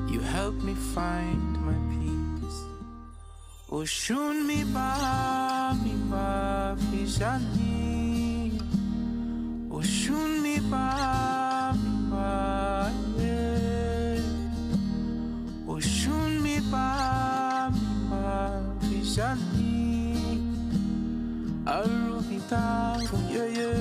you help me find my peace. Oh, shun mi ba fishani. Oh, shun mi ba yeah. Oh, shun mi ba fishani. Arubita, yeah.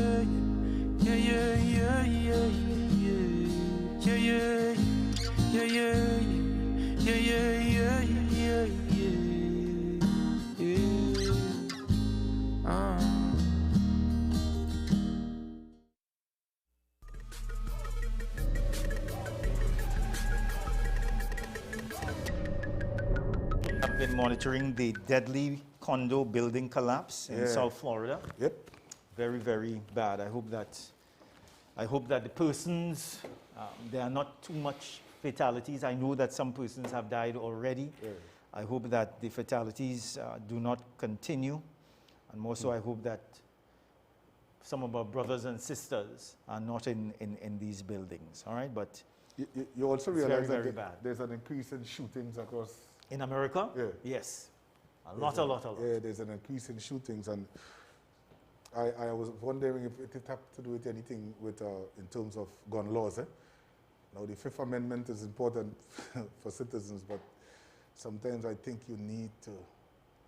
I've been monitoring the deadly condo building collapse in South Florida. Yep. Very, very bad. I hope that the persons, there are not too much fatalities. I know that some persons have died already. Yeah. I hope that the fatalities do not continue. And more so, I hope that some of our brothers and sisters are not in these buildings. All right, but you also it's realize very, very that bad. there's an increase in shootings across. In America? Yeah. Yes. A lot. Yeah, there's an increase in shootings, and I was wondering if it had to do with anything with in terms of gun laws. Now, the Fifth Amendment is important for citizens, but sometimes I think you need to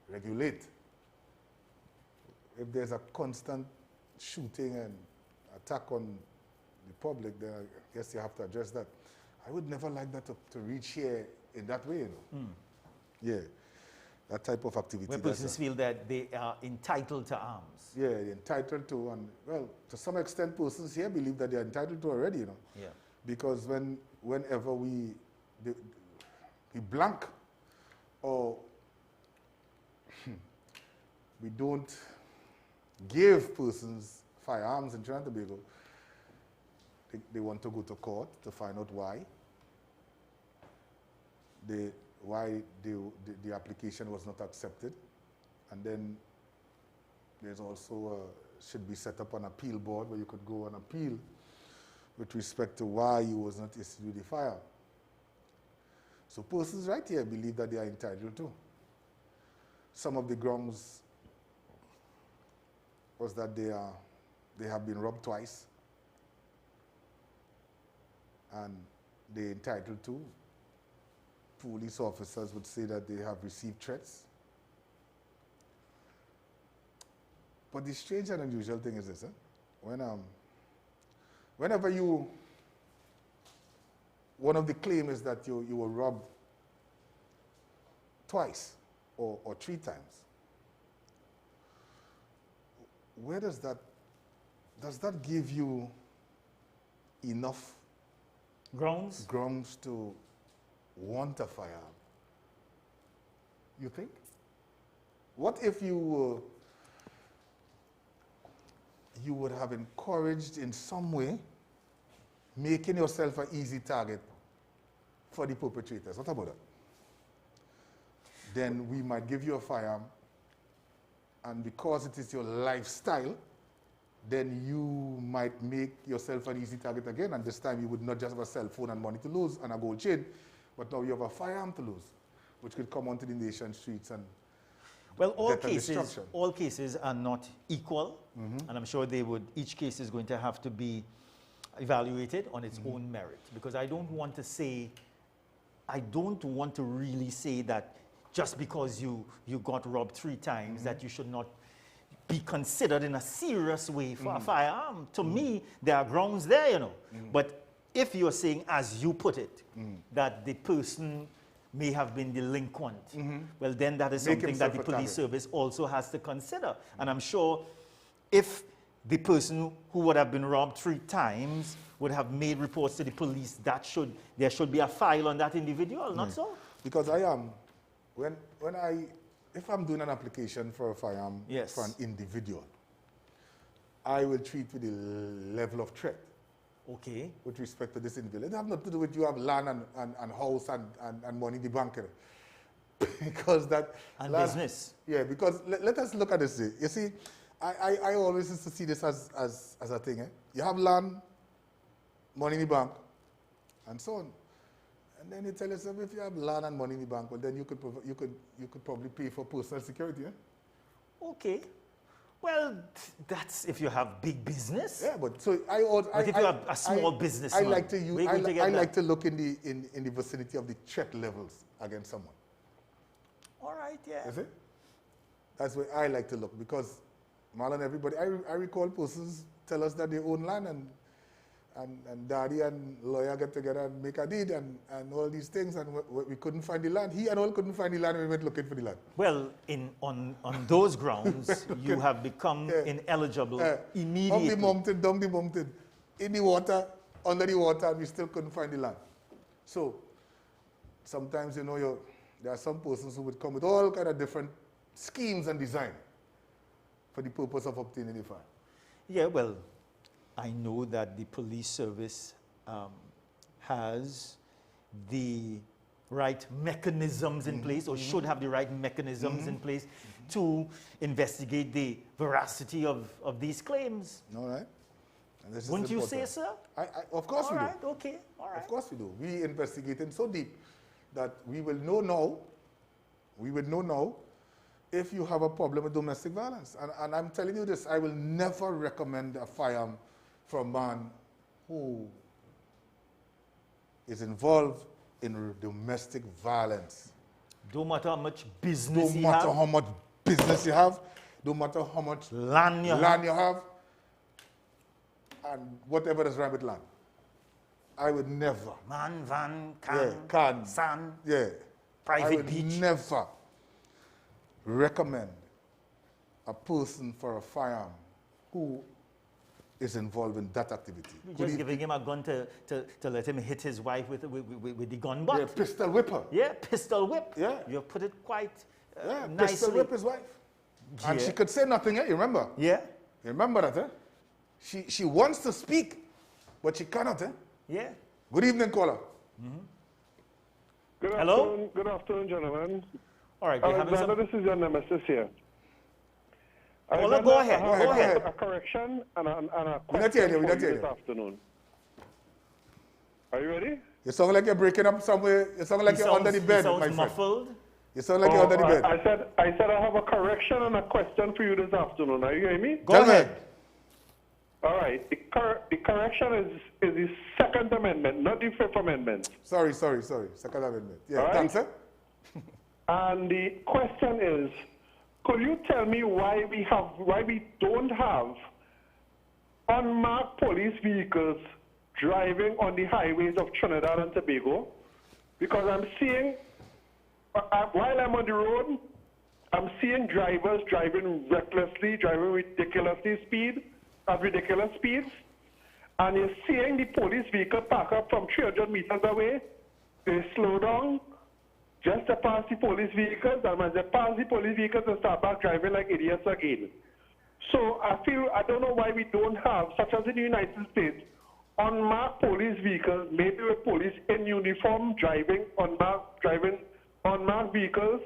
regulate. If there's a constant shooting and attack on the public, then I guess you have to address that. I would never like that to reach here in that way, you know. Yeah, that type of activity. Where persons feel that they are entitled to arms. Yeah, they're entitled to, and well, to some extent, persons here believe that they're entitled to already, you know. Yeah. Because whenever we blank or we don't give persons firearms in Trinidad and Tobago, they want to go to court to find out why. Why the application was not accepted, and then There's also should be set up an appeal board where you could go and appeal with respect to why you was not issued with the firearm. So persons right here believe that they are entitled to. Some of the grounds was that they have been robbed twice and they're entitled to. Police officers would say that they have received threats. But the strange and unusual thing is this, whenever one of the claims is that you were robbed twice or 3 times, where does that give you enough grounds to want a firearm? You think? What if you would have encouraged in some way making yourself an easy target for the perpetrators? What about that? Then we might give you a firearm, and because it is your lifestyle, then you might make yourself an easy target again, and this time you would not just have a cell phone and money to lose and a gold chain, but now you have a firearm to lose, which could come onto the nation streets and well, all cases are not equal, and I'm sure each case is going to have to be evaluated on its own merit, because I don't want to really say that just because you got robbed 3 times that you should not be considered in a serious way for a firearm. To me, there are grounds there, you know. But if you're saying, as you put it, that the person may have been delinquent, well, then that is something that the police service also has to consider. And I'm sure if the person who would have been robbed 3 times would have made reports to the police, there should be a file on that individual, not so? Because if I'm doing an application for a firearm for an individual, I will treat with the level of threat. Okay. With respect to this individual. It has nothing to do with you have land and house and money in the bank. Because that... And business. Yeah, because let us look at this. You see, I always used to see this as a thing. You have land, money in the bank, and so on. And then you tell yourself, if you have land and money in the bank, well, then you could probably pay for personal security. Okay. Well, that's if you have big business. Yeah, but so if you have a small business, I like to look in the vicinity of the threat levels against someone. All right, yeah. You see? That's where I like to look, because Marlon, everybody, I recall persons tell us that they own land and daddy and lawyer get together and make a deed and all these things, and we couldn't find the land. He and all couldn't find the land, and we went looking for the land. Well, on those grounds, you have become ineligible immediately. Up the mountain, down the mountain, in the water, under the water, and we still couldn't find the land. So sometimes, you know, there are some persons who would come with all kind of different schemes and design for the purpose of obtaining the fire. Yeah, well, I know that the police service has the right mechanisms in place, or should have the right mechanisms in place to investigate the veracity of these claims. All right. And this Wouldn't you say, sir? Of course we do. All right, okay, all right. Of course we do. We investigating so deep that we will know now if you have a problem with domestic violence. And I'm telling you this, I will never recommend a firearm for a man who is involved in domestic violence. Don't matter how much business you have. No matter how much business you have, no matter how much land you have, and whatever is right with land. I would never. Man, van, can, san, private beach. I would never recommend a person for a firearm who is involved in that activity. You're just giving him a gun to let him hit his wife with the gun butt. Yeah, pistol whipper. Yeah, pistol whip. Yeah. You put it quite nicely. Pistol whip his wife. Yeah. And she could say nothing, you remember? Yeah. You remember that, She wants to speak, but she cannot, Yeah. Good evening, caller. Hello? Good afternoon, gentlemen. All right, Alexander, this is your nemesis here. Paula, go ahead. Go ahead. A correction and a We're not hearing you. We're not hearing this you. afternoon. Are you ready? You sound like you're breaking up somewhere. You sound like you're under the bed, my friend. Muffled. You sound like you're under the bed. I said I have a correction and a question for you this afternoon. Are you hearing me? Go ahead. All right. The correction is the Second Amendment, not the Fifth Amendment. Sorry. Second Amendment. Yeah, All right. thanks, sir. And the question is, could you tell me why we don't have unmarked police vehicles driving on the highways of Trinidad and Tobago? Because I'm seeing, while I'm on the road, I'm seeing drivers driving recklessly, driving at ridiculous speeds, and you're seeing the police vehicle park up from 300 meters away. They slow down just to pass the police vehicles, and as they pass the police vehicles, they start back driving like idiots again. So I don't know why we don't have, such as in the United States, unmarked police vehicles, maybe with police in uniform driving unmarked vehicles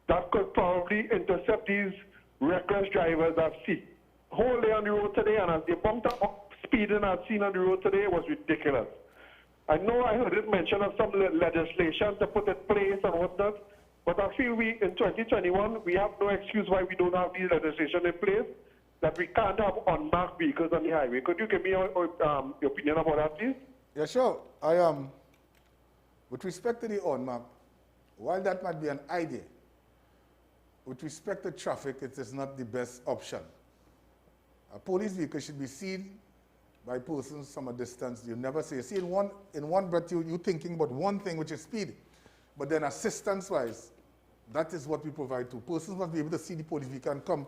that could probably intercept these reckless drivers I've seen whole day on the road today, and as the amount of speeding I've seen on the road today was ridiculous. I know I heard it mention of some legislation to put in place and whatnot, but I feel we, in 2021, we have no excuse why we don't have these legislation in place, that we can't have unmarked vehicles on the highway. Could you give me your opinion about that, please? Yeah, sure. With respect to the unmarked, while that might be an idea, with respect to traffic, it is not the best option. A police vehicle should be seen by persons from a distance. You never say, see, in one breath, you're thinking about one thing, which is speed. But then assistance-wise, that is what we provide to. Persons must be able to see the police vehicle and come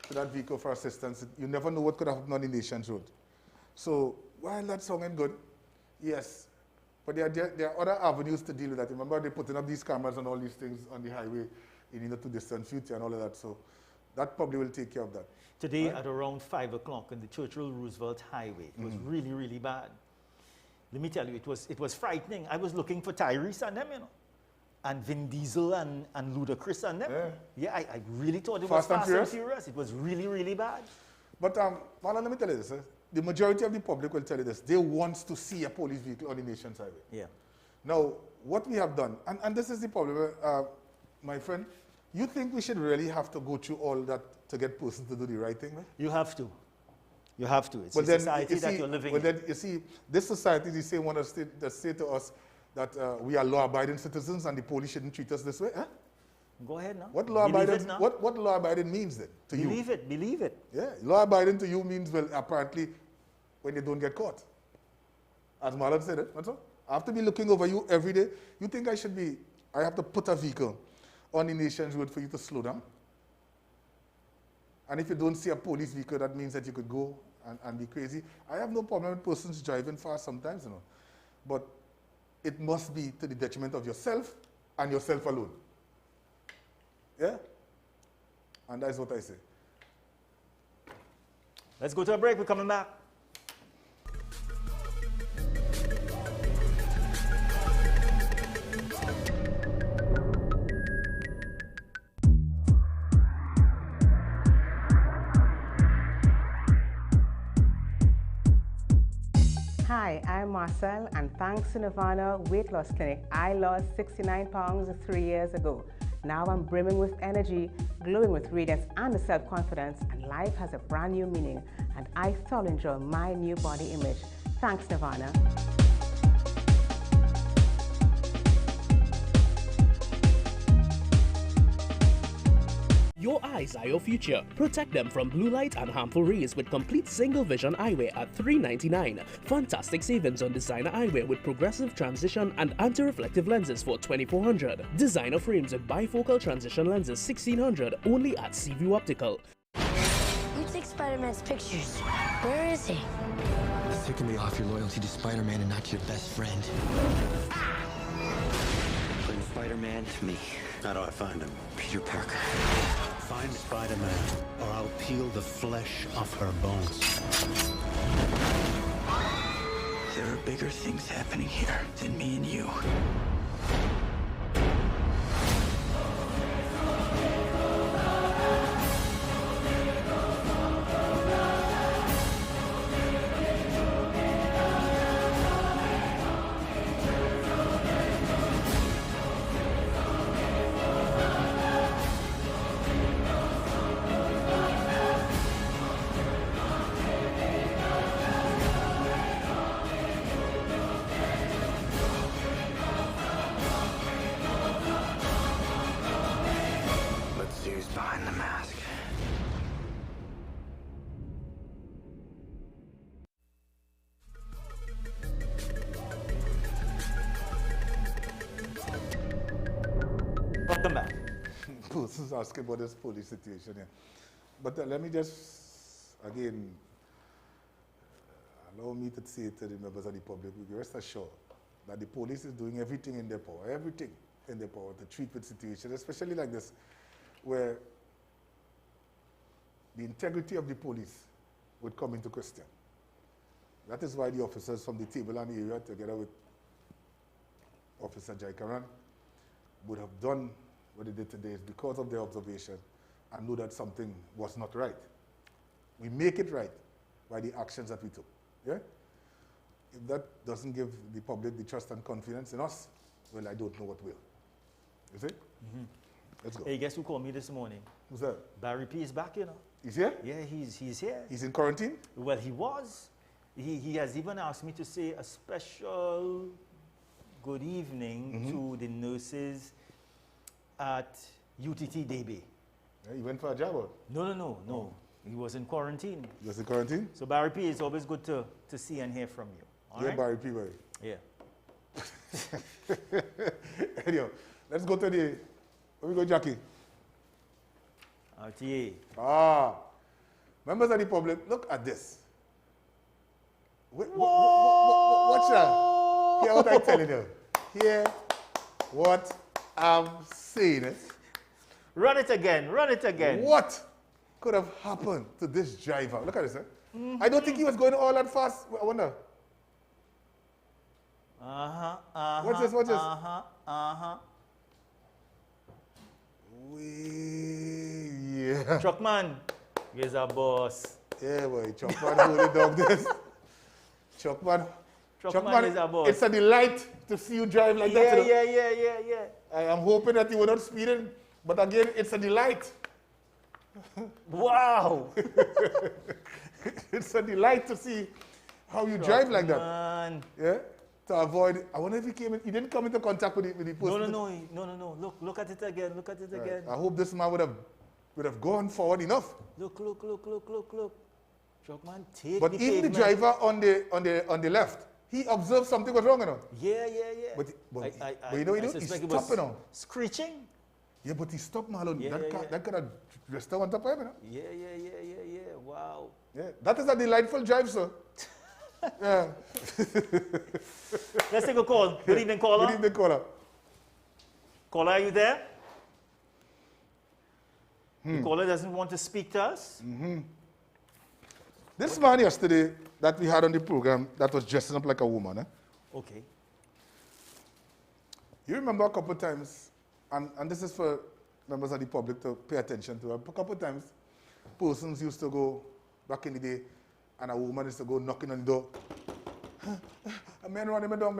to that vehicle for assistance. You never know what could happen on the nation's road. So while that's sounding good, yes, but there are other avenues to deal with that. Remember, they're putting up these cameras and all these things on the highway in the not too distant future and all of that. So that probably will take care of that. Today at around 5 o'clock on the Churchill-Roosevelt Highway, it was really, really bad. Let me tell you, it was frightening. I was looking for Tyrese and them, and Vin Diesel and Ludacris and them. Yeah, I really thought it was Fast and Furious. It was really, really bad. But Marlon, let me tell you this. The majority of the public will tell you this. They want to see a police vehicle on the nation's highway. Yeah. Now, what we have done, and this is the problem, my friend, you think we should really have to go through all that to get persons to do the right thing, right? You have to. You have to. It's the society that you're living in. Then, you see, this society is the same one that say to us that we are law-abiding citizens and the police shouldn't treat us this way. Huh? Go ahead now. What law-abiding means then to you? Believe it. Yeah, law-abiding to you means, well, apparently, when you don't get caught. As Marlon said it, that's all. I have to be looking over you every day. You think I have to put a vehicle on the nation's road for you to slow down? And if you don't see a police vehicle, that means that you could go and be crazy. I have no problem with persons driving fast sometimes, but it must be to the detriment of yourself and yourself alone. Yeah? And that's what I say. Let's go to a break. We're coming back. Hi, I'm Marcel, and thanks to Nirvana Weight Loss Clinic, I lost 69 pounds 3 years ago. Now I'm brimming with energy, glowing with radiance and self-confidence, and life has a brand new meaning, and I thoroughly enjoy my new body image. Thanks, Nirvana. Your eyes are your future. Protect them from blue light and harmful rays with complete single vision eyewear at $3.99. Fantastic savings on designer eyewear with progressive transition and anti-reflective lenses for $2,400. Designer frames with bifocal transition lenses $1,600 only at Seaview Optical. You take Spider-Man's pictures. Where is he? It's taking me off your loyalty to Spider-Man and not your best friend. Bring Spider-Man to me. How do I find him? Peter Parker. Find Spider-Man, or I'll peel the flesh off her bones. There are bigger things happening here than me and you. Welcome back. Persons asking about this police situation here. But let me just, again, allow me to say to the members of the public, we rest assured that the police is doing everything in their power to treat with situations, especially like this, where the integrity of the police would come into question. That is why the officers from the table and the area, together with Officer Jaikaran, would have done what they did today is because of their observation and know that something was not right. We make it right by the actions that we took. Yeah? If that doesn't give the public the trust and confidence in us, well, I don't know what will. You see? Mm-hmm. Let's go. Hey, guess who called me this morning? Who's that? Barry P is back, you know. He's here? Yeah, he's here. He's in quarantine? Well, he was. He has even asked me to say a special good evening to the nurses at UTT Debe. Yeah, he went for a job? Or? No. He was in quarantine. He was in quarantine? So Barry P, it's always good to see and hear from you. All right? Barry P, Barry. Yeah. Anyway, let's go to the, where we go, Jackie? RTA. Members of the public, look at this. Watch that. Hear what I'm telling you. Hear what I'm saying. Run it again. What could have happened to this driver? Look at this. I don't think he was going all that fast. I wonder. Watch this. Yeah. Truckman, he's a boss. Yeah, boy. Truckman holding down this. Truckman is a boss. It's a delight to see you drive like that. Yeah. I am hoping that you were not speeding, but again, it's a delight. Wow. It's a delight to see how you drive like that. Yeah. To avoid. I wonder if he came in. He didn't come into contact with the person. No. Look at it again. Again. I hope this man would have gone forward enough. Look. Truckman, take but the even pavement. the driver on the left, he observed something was wrong, you know. Yeah. But you know, he stopped, you know. Screeching. Yeah, but he stopped, Marlon. Yeah. That could have rested on top of him, you know. Yeah. Wow. Yeah, that is a delightful drive, sir. Yeah. Let's take a call. Good evening, caller. Good evening, caller. Caller, are you there? The caller doesn't want to speak to us. This man yesterday that we had on the program that was dressing up like a woman. Okay. You remember a couple of times, and this is for members of the public to pay attention to, a couple of times, persons used to go back in the day, and a woman used to go knocking on the door. A man running me down,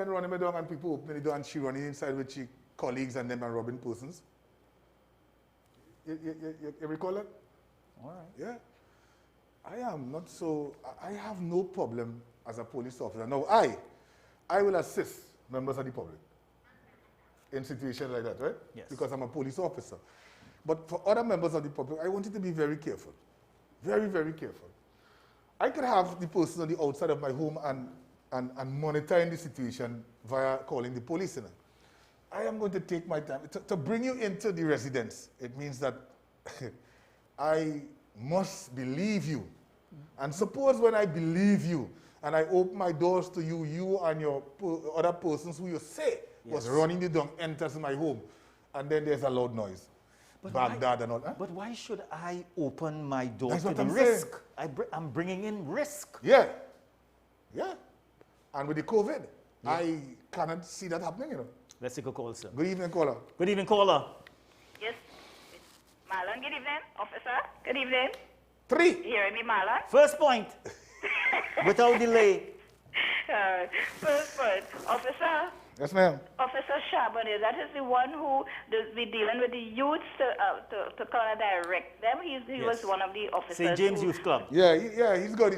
and people opening the door, and she running inside with she colleagues and them and robbing persons. You recall that? All right. Yeah. I have no problem as a police officer. Now, I will assist members of the public in situations like that, right? Yes. Because I'm a police officer. But for other members of the public, I want you to be very careful. Very, very careful. I could have the person on the outside of my home and monitoring the situation via calling the police. You know. I am going to take my time. To bring you into the residence, it means that I must believe you. And suppose when I believe you and I open my doors to you, you and your other persons who you say was running the dung enters my home, and then there's a loud noise. Baghdad and all that. But why should I open my door That's to what the I'm risk? I'm bringing in risk. Yeah. And with the COVID, I cannot see that happening, you know. Let's take a call, sir. Good evening, caller. Good evening, caller. Yes. Marlon, good evening. Officer, good evening. 3. You hearing me, Marlon? First point. Without delay. First point. Officer. Yes, ma'am. Officer Charbonnet, that is the one who be dealing with the youths to kind of direct them. He was one of the officers. St. James Youth Club. Yeah, he's good.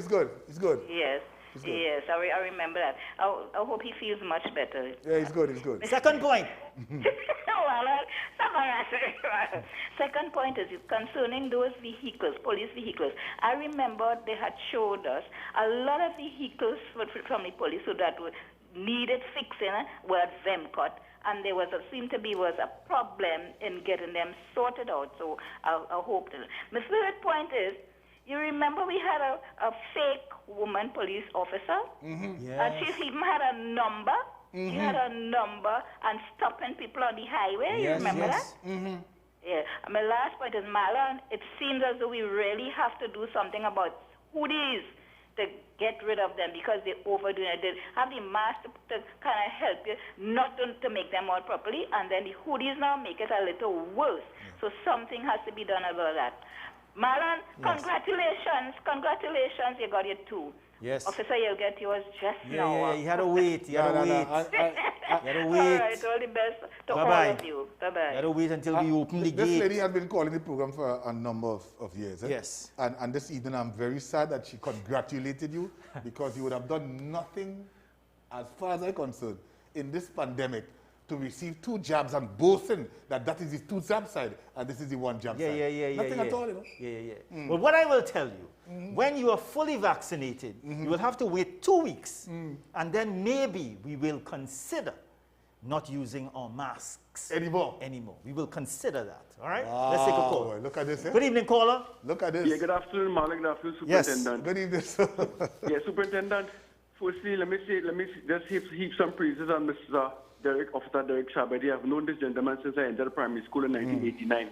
Yes. Yes, I remember that. I hope he feels much better. Yeah, he's good. Second point. Second point is concerning those vehicles, police vehicles. I remember they had showed us a lot of vehicles from the police so that needed fixing were them cut. And there seemed to be a problem in getting them sorted out. So I hope that. My third point is, you remember we had a fake woman police officer? Yes. And she even had a number. She had a number and stopping people on the highway. You remember that? Yeah. And my last point is, Marlon, it seems as though we really have to do something about hoodies to get rid of them because they're overdoing it. They have the mask to kind of help you not to make them out properly, and then the hoodies now make it a little worse. So something has to be done about that. Marlon, congratulations. Congratulations, you got it too. Yes. Officer, you'll get yours just now. Yeah, you had to wait. You had to wait. You had to wait. All right, all the best to all of you. Bye-bye. You had to wait until we open the gate. This lady has been calling the program for a number of years. Yes. And this evening, I'm very sad that she congratulated you because you would have done nothing, as far as I'm concerned, in this pandemic to receive 2 jabs and boasting that is the 2 jab side and this is the 1 jab side. Nothing at all, you know? Yeah. Well, what I will tell you, when you are fully vaccinated, you will have to wait 2 weeks, and then maybe we will consider not using our masks anymore. We will consider that. All right? Wow. Let's take a call. Look at this. Eh? Good evening, caller. Look at this. Yeah, good afternoon, Marlon. Good afternoon, Superintendent. Yes. Good evening, sir. Yeah, Superintendent. Firstly, let me just heap some praises on Mr. Officer Derek Shabadi. I've known this gentleman since I entered primary school in 1989,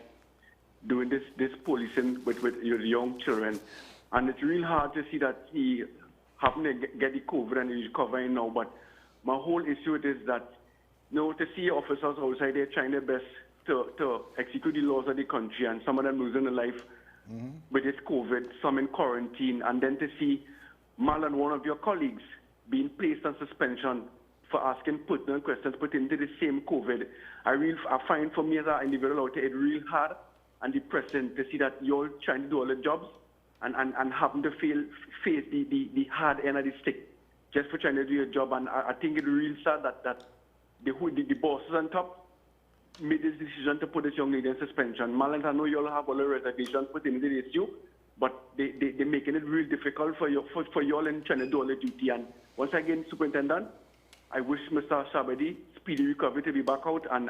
doing this policing with young children. And it's real hard to see that he happened to get the COVID and he's recovering now. But my whole issue is that, to see officers outside there trying their best to execute the laws of the country, and some of them losing their life with this COVID, some in quarantine, and then to see Marlon, one of your colleagues, being placed on suspension for asking pertinent questions pertaining to the same COVID. I find for me as an individual out there, it's real hard and depressing to see that you're trying to do all the jobs and having to face the hard end of the stick just for trying to do your job. And I think it's real sad that the bosses on top made this decision to put this young lady in suspension. Marlon, I know you all have all the reservations pertaining to the issue, but they're making it real difficult for you all in trying to do all the duty. And once again, Superintendent, I wish Mr. Shabadi speedy recovery to be back out and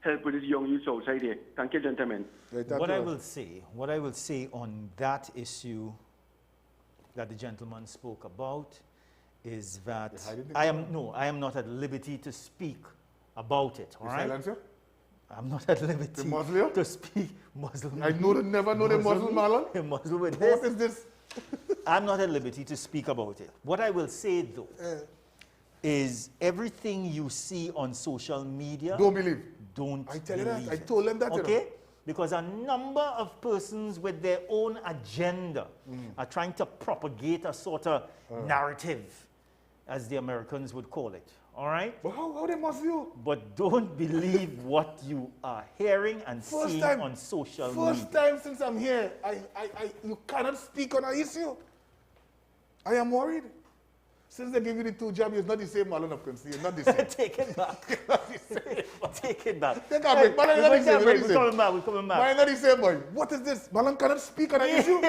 help with his young youth outside here. Thank you, gentlemen. What I will say on that issue that the gentleman spoke about is that I am not at liberty to speak about it. All right? I'm not at liberty to speak Muslim. I never know the Muslim, Marlon. Muslim with What is this? I'm not at liberty to speak about it. What I will say though is everything you see on social media. Don't believe. I tell you that. I told them that. Okay? Because a number of persons with their own agenda are trying to propagate a sort of narrative, as the Americans would call it. All right? But how they must you? But don't believe what you are hearing and seeing on social media. First time since I'm here, you cannot speak on an issue. I am worried. Since they give you the 2 jabs, it's not the same, Marlon of Quincy. It's not the same. Take it back. Take it back. Take a break. Marlon, not the same. We're coming back. We're coming back. Marlon, not the same, boy. What is this? Marlon cannot speak on an issue?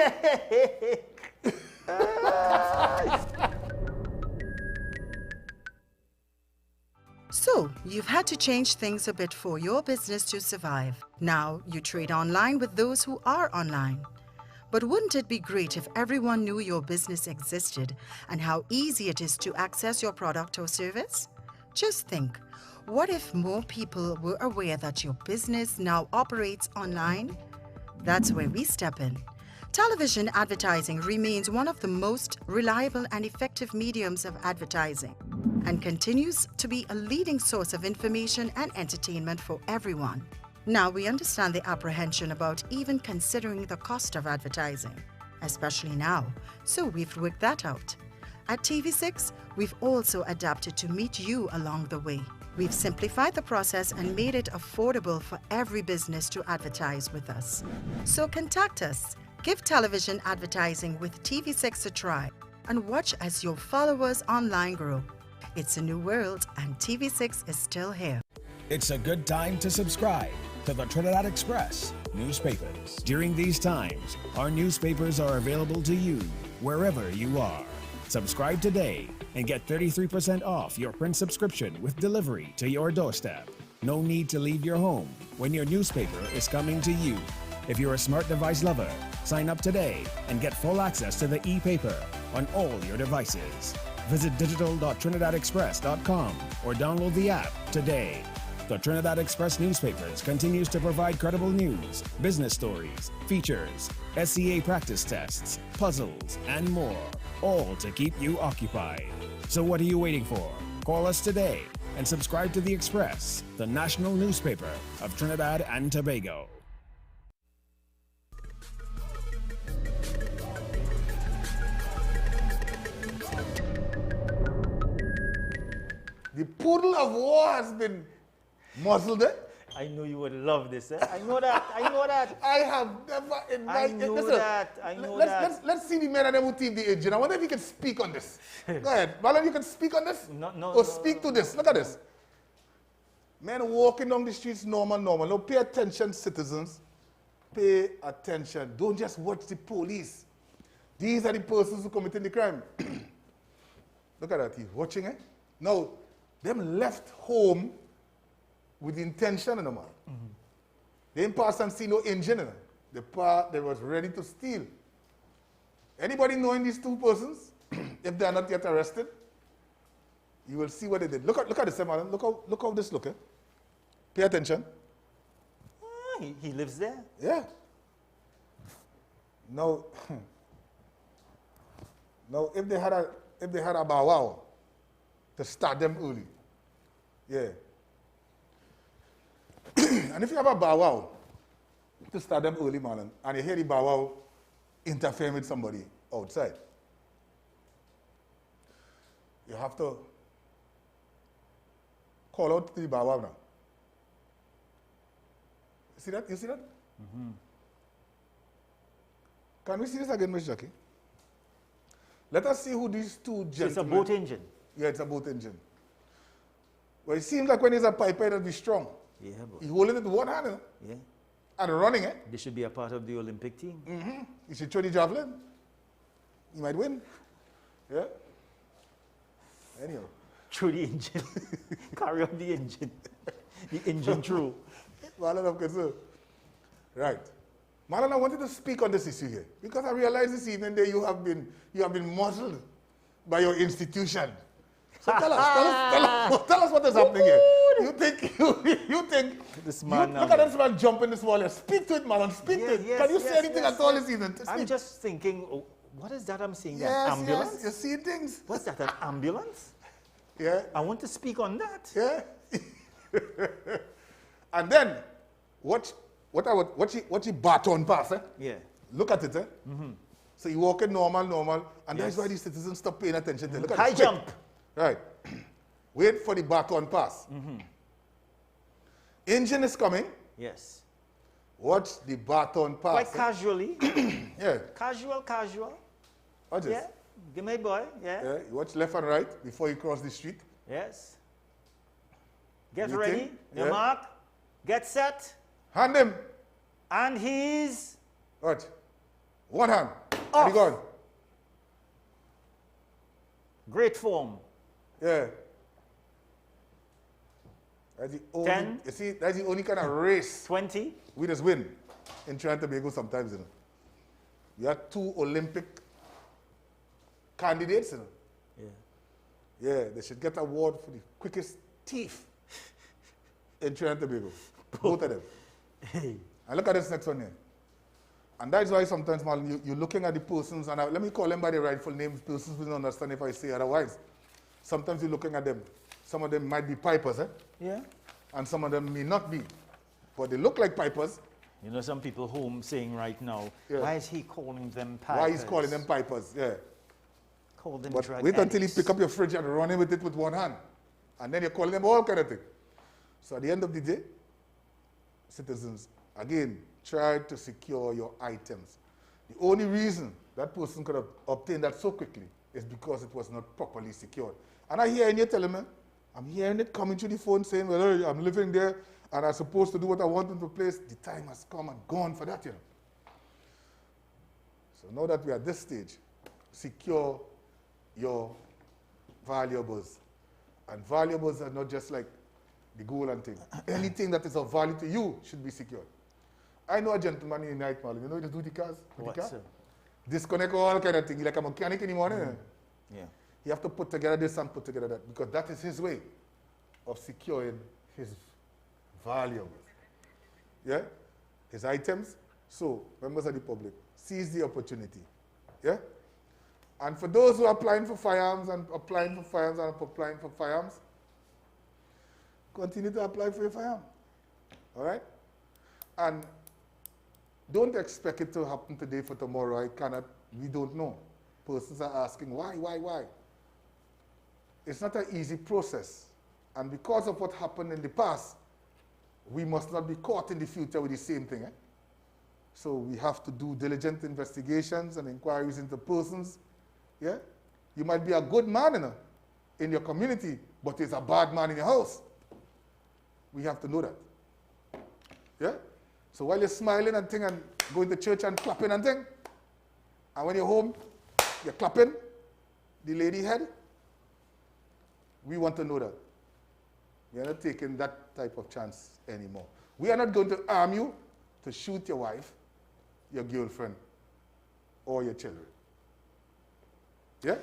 So, you've had to change things a bit for your business to survive. Now, you trade online with those who are online. But wouldn't it be great if everyone knew your business existed and how easy it is to access your product or service? Just think, what if more people were aware that your business now operates online? That's where we step in. Television advertising remains one of the most reliable and effective mediums of advertising and continues to be a leading source of information and entertainment for everyone. Now we understand the apprehension about even considering the cost of advertising, especially now, so we've worked that out. At TV6, we've also adapted to meet you along the way. We've simplified the process and made it affordable for every business to advertise with us. So contact us, give television advertising with TV6 a try, and watch as your followers online grow. It's a new world, and TV6 is still here. It's a good time to subscribe to the Trinidad Express newspapers. During these times, our newspapers are available to you wherever you are. Subscribe today and get 33% off your print subscription with delivery to your doorstep. No need to leave your home when your newspaper is coming to you. If you're a smart device lover, sign up today and get full access to the e-paper on all your devices. Visit digital.trinidadexpress.com or download the app today. The Trinidad Express newspapers continues to provide credible news, business stories, features, SCA practice tests, puzzles, and more, all to keep you occupied. So what are you waiting for? Call us today and subscribe to The Express, the national newspaper of Trinidad and Tobago. The poodle of war has been muzzled. I know you would love this. I know that. I know that. I have never in my... I know that. I know that. Let's see the men and them who team the engine. I wonder if you can speak on this. Go ahead. Marlon, you can speak on this? No. Speak to this. Look at this. Men walking down the streets normal. Now pay attention, citizens. Pay attention. Don't just watch the police. These are the persons who committed the crime. Look at that. He's watching it. Now, them left home with the intention in the mind. They didn't pass and see no engine in it. They was ready to steal. Anybody knowing these two persons, if they are not yet arrested, you will see what they did. Look at this, man. Look how this look. Pay attention. He lives there. Yeah. Now, if they had a bow wow to start them early, yeah. And if you have a bow wow to start them early, man, and you hear the bow wow interfering with somebody outside, you have to call out to the bow wow now. See that? You see that? Mm-hmm. Can we see this again, Ms. Jackie? Let us see who these two gentlemen... It's a boat engine. Yeah, it's a boat engine. Well, it seems like when he's a piper, it'll be strong. Yeah, but... He's holding it with one hand, you know? Yeah. And running it. They should be a part of the Olympic team. Mm-hmm. He should throw the javelin. He might win. Yeah. Anyhow. Through the engine. Carry on the engine. The engine through. Marlon, of course, sir. Right. Marlon, I wanted to speak on this issue here because I realized this evening that you have been muzzled by your institution. So tell us what is happening here. You think this man look at this man jumping this wall here. Speak to it, Marlon. Speak to it. Can you say anything at all this evening? I'm just thinking, what is that I'm seeing there? Yes, Ambulance? Yes, you're seeing things. What's that, an ambulance? Yeah. I want to speak on that. Yeah. And then, what you baton pass, Yeah. Look at it, Mm-hmm. So you walk in normal, and that's why these citizens stop paying attention to it. Look at High it. jump. Right. Wait for the baton pass. Mm-hmm. Engine is coming. Yes. Watch the baton pass. Quite casually. Yeah. Casual. Watch this. Yeah. Give me a boy. Yeah. Yeah. You watch left and right before you cross the street. Yes. Get Meeting. ready. Your Yeah. mark. Get set. Hand him. And he's... Watch. One hand. Off. And he gone. Great form. Yeah. That's the only, 10. You see, that's the only kind of race 20. we just win in Trinidad and Tobago sometimes, you know. We have 2 Olympic candidates, you know. Yeah. Yeah, they should get an award for the quickest thief in Trinidad and Tobago. Both of them. Hey. And look at this next one here. And that's why sometimes, Marlon, you're looking at the persons, and let me call them by the rightful names. Persons will not understand if I say otherwise. Sometimes you're looking at them. Some of them might be pipers, Yeah. and some of them may not be. But they look like pipers. You know, some people home saying right now, Yeah. why is he calling them pipers? Why he's calling them pipers, yeah. Call them But drug wait until you addicts. pick up your fridge and run in with it with one hand. And then you're calling them all kind of thing. So at the end of the day, citizens, again, try to secure your items. The only reason that person could have obtained that so quickly is because it was not properly secured. And I hear you telling me, I'm hearing it coming through the phone saying, well, hey, I'm living there and I'm supposed to do what I want in the place. The time has come and gone for that, you know. So now that we're at this stage, secure your valuables. And valuables are not just like the gold and thing. Anything that is of value to you should be secured. I know a gentleman in Night Mall, you know, he do the cars. What, the car? sir? Disconnect all kind of thing. He's like a mechanic in the morning. Yeah. You have to put together this and put together that, because that is his way of securing his valuables. Yeah? His items. So, members of the public, seize the opportunity. Yeah? And for those who are applying for firearms and applying for firearms, continue to apply for your firearm. All right? And don't expect it to happen today for tomorrow. We don't know. Persons are asking, why? It's not an easy process. And because of what happened in the past, we must not be caught in the future with the same thing. So we have to do diligent investigations and inquiries into persons. Yeah? You might be a good man in your community, but there's a bad man in your house. We have to know that. Yeah? So while you're smiling and thing and going to church and clapping and thing, and when you're home, you're clapping the lady head, we want to know that. We are not taking that type of chance anymore. We are not going to arm you to shoot your wife, your girlfriend, or your children. Yeah?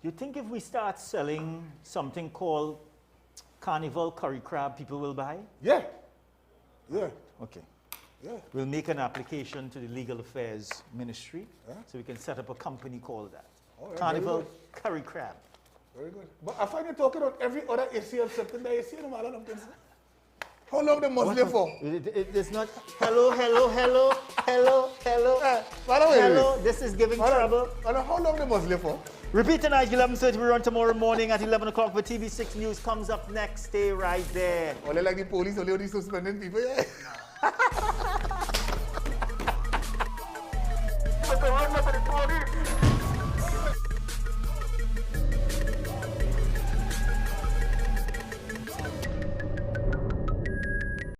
You think if we start selling something called carnival curry crab, people will buy? Yeah. Yeah. Okay. Yeah. We'll make an application to the Legal Affairs Ministry so we can set up a company called that. All right, Carnival curry crab. Very good. But I find you talking about every other issue except that issue. How long the Muslim for? It's not hello. Hello, this is giving trouble. How long the Muslim for? Repeat tonight, 11:30. We run tomorrow morning at 11 o'clock. But TV6 News comes up next. Stay right there. Only like the police, only suspending people. Yeah.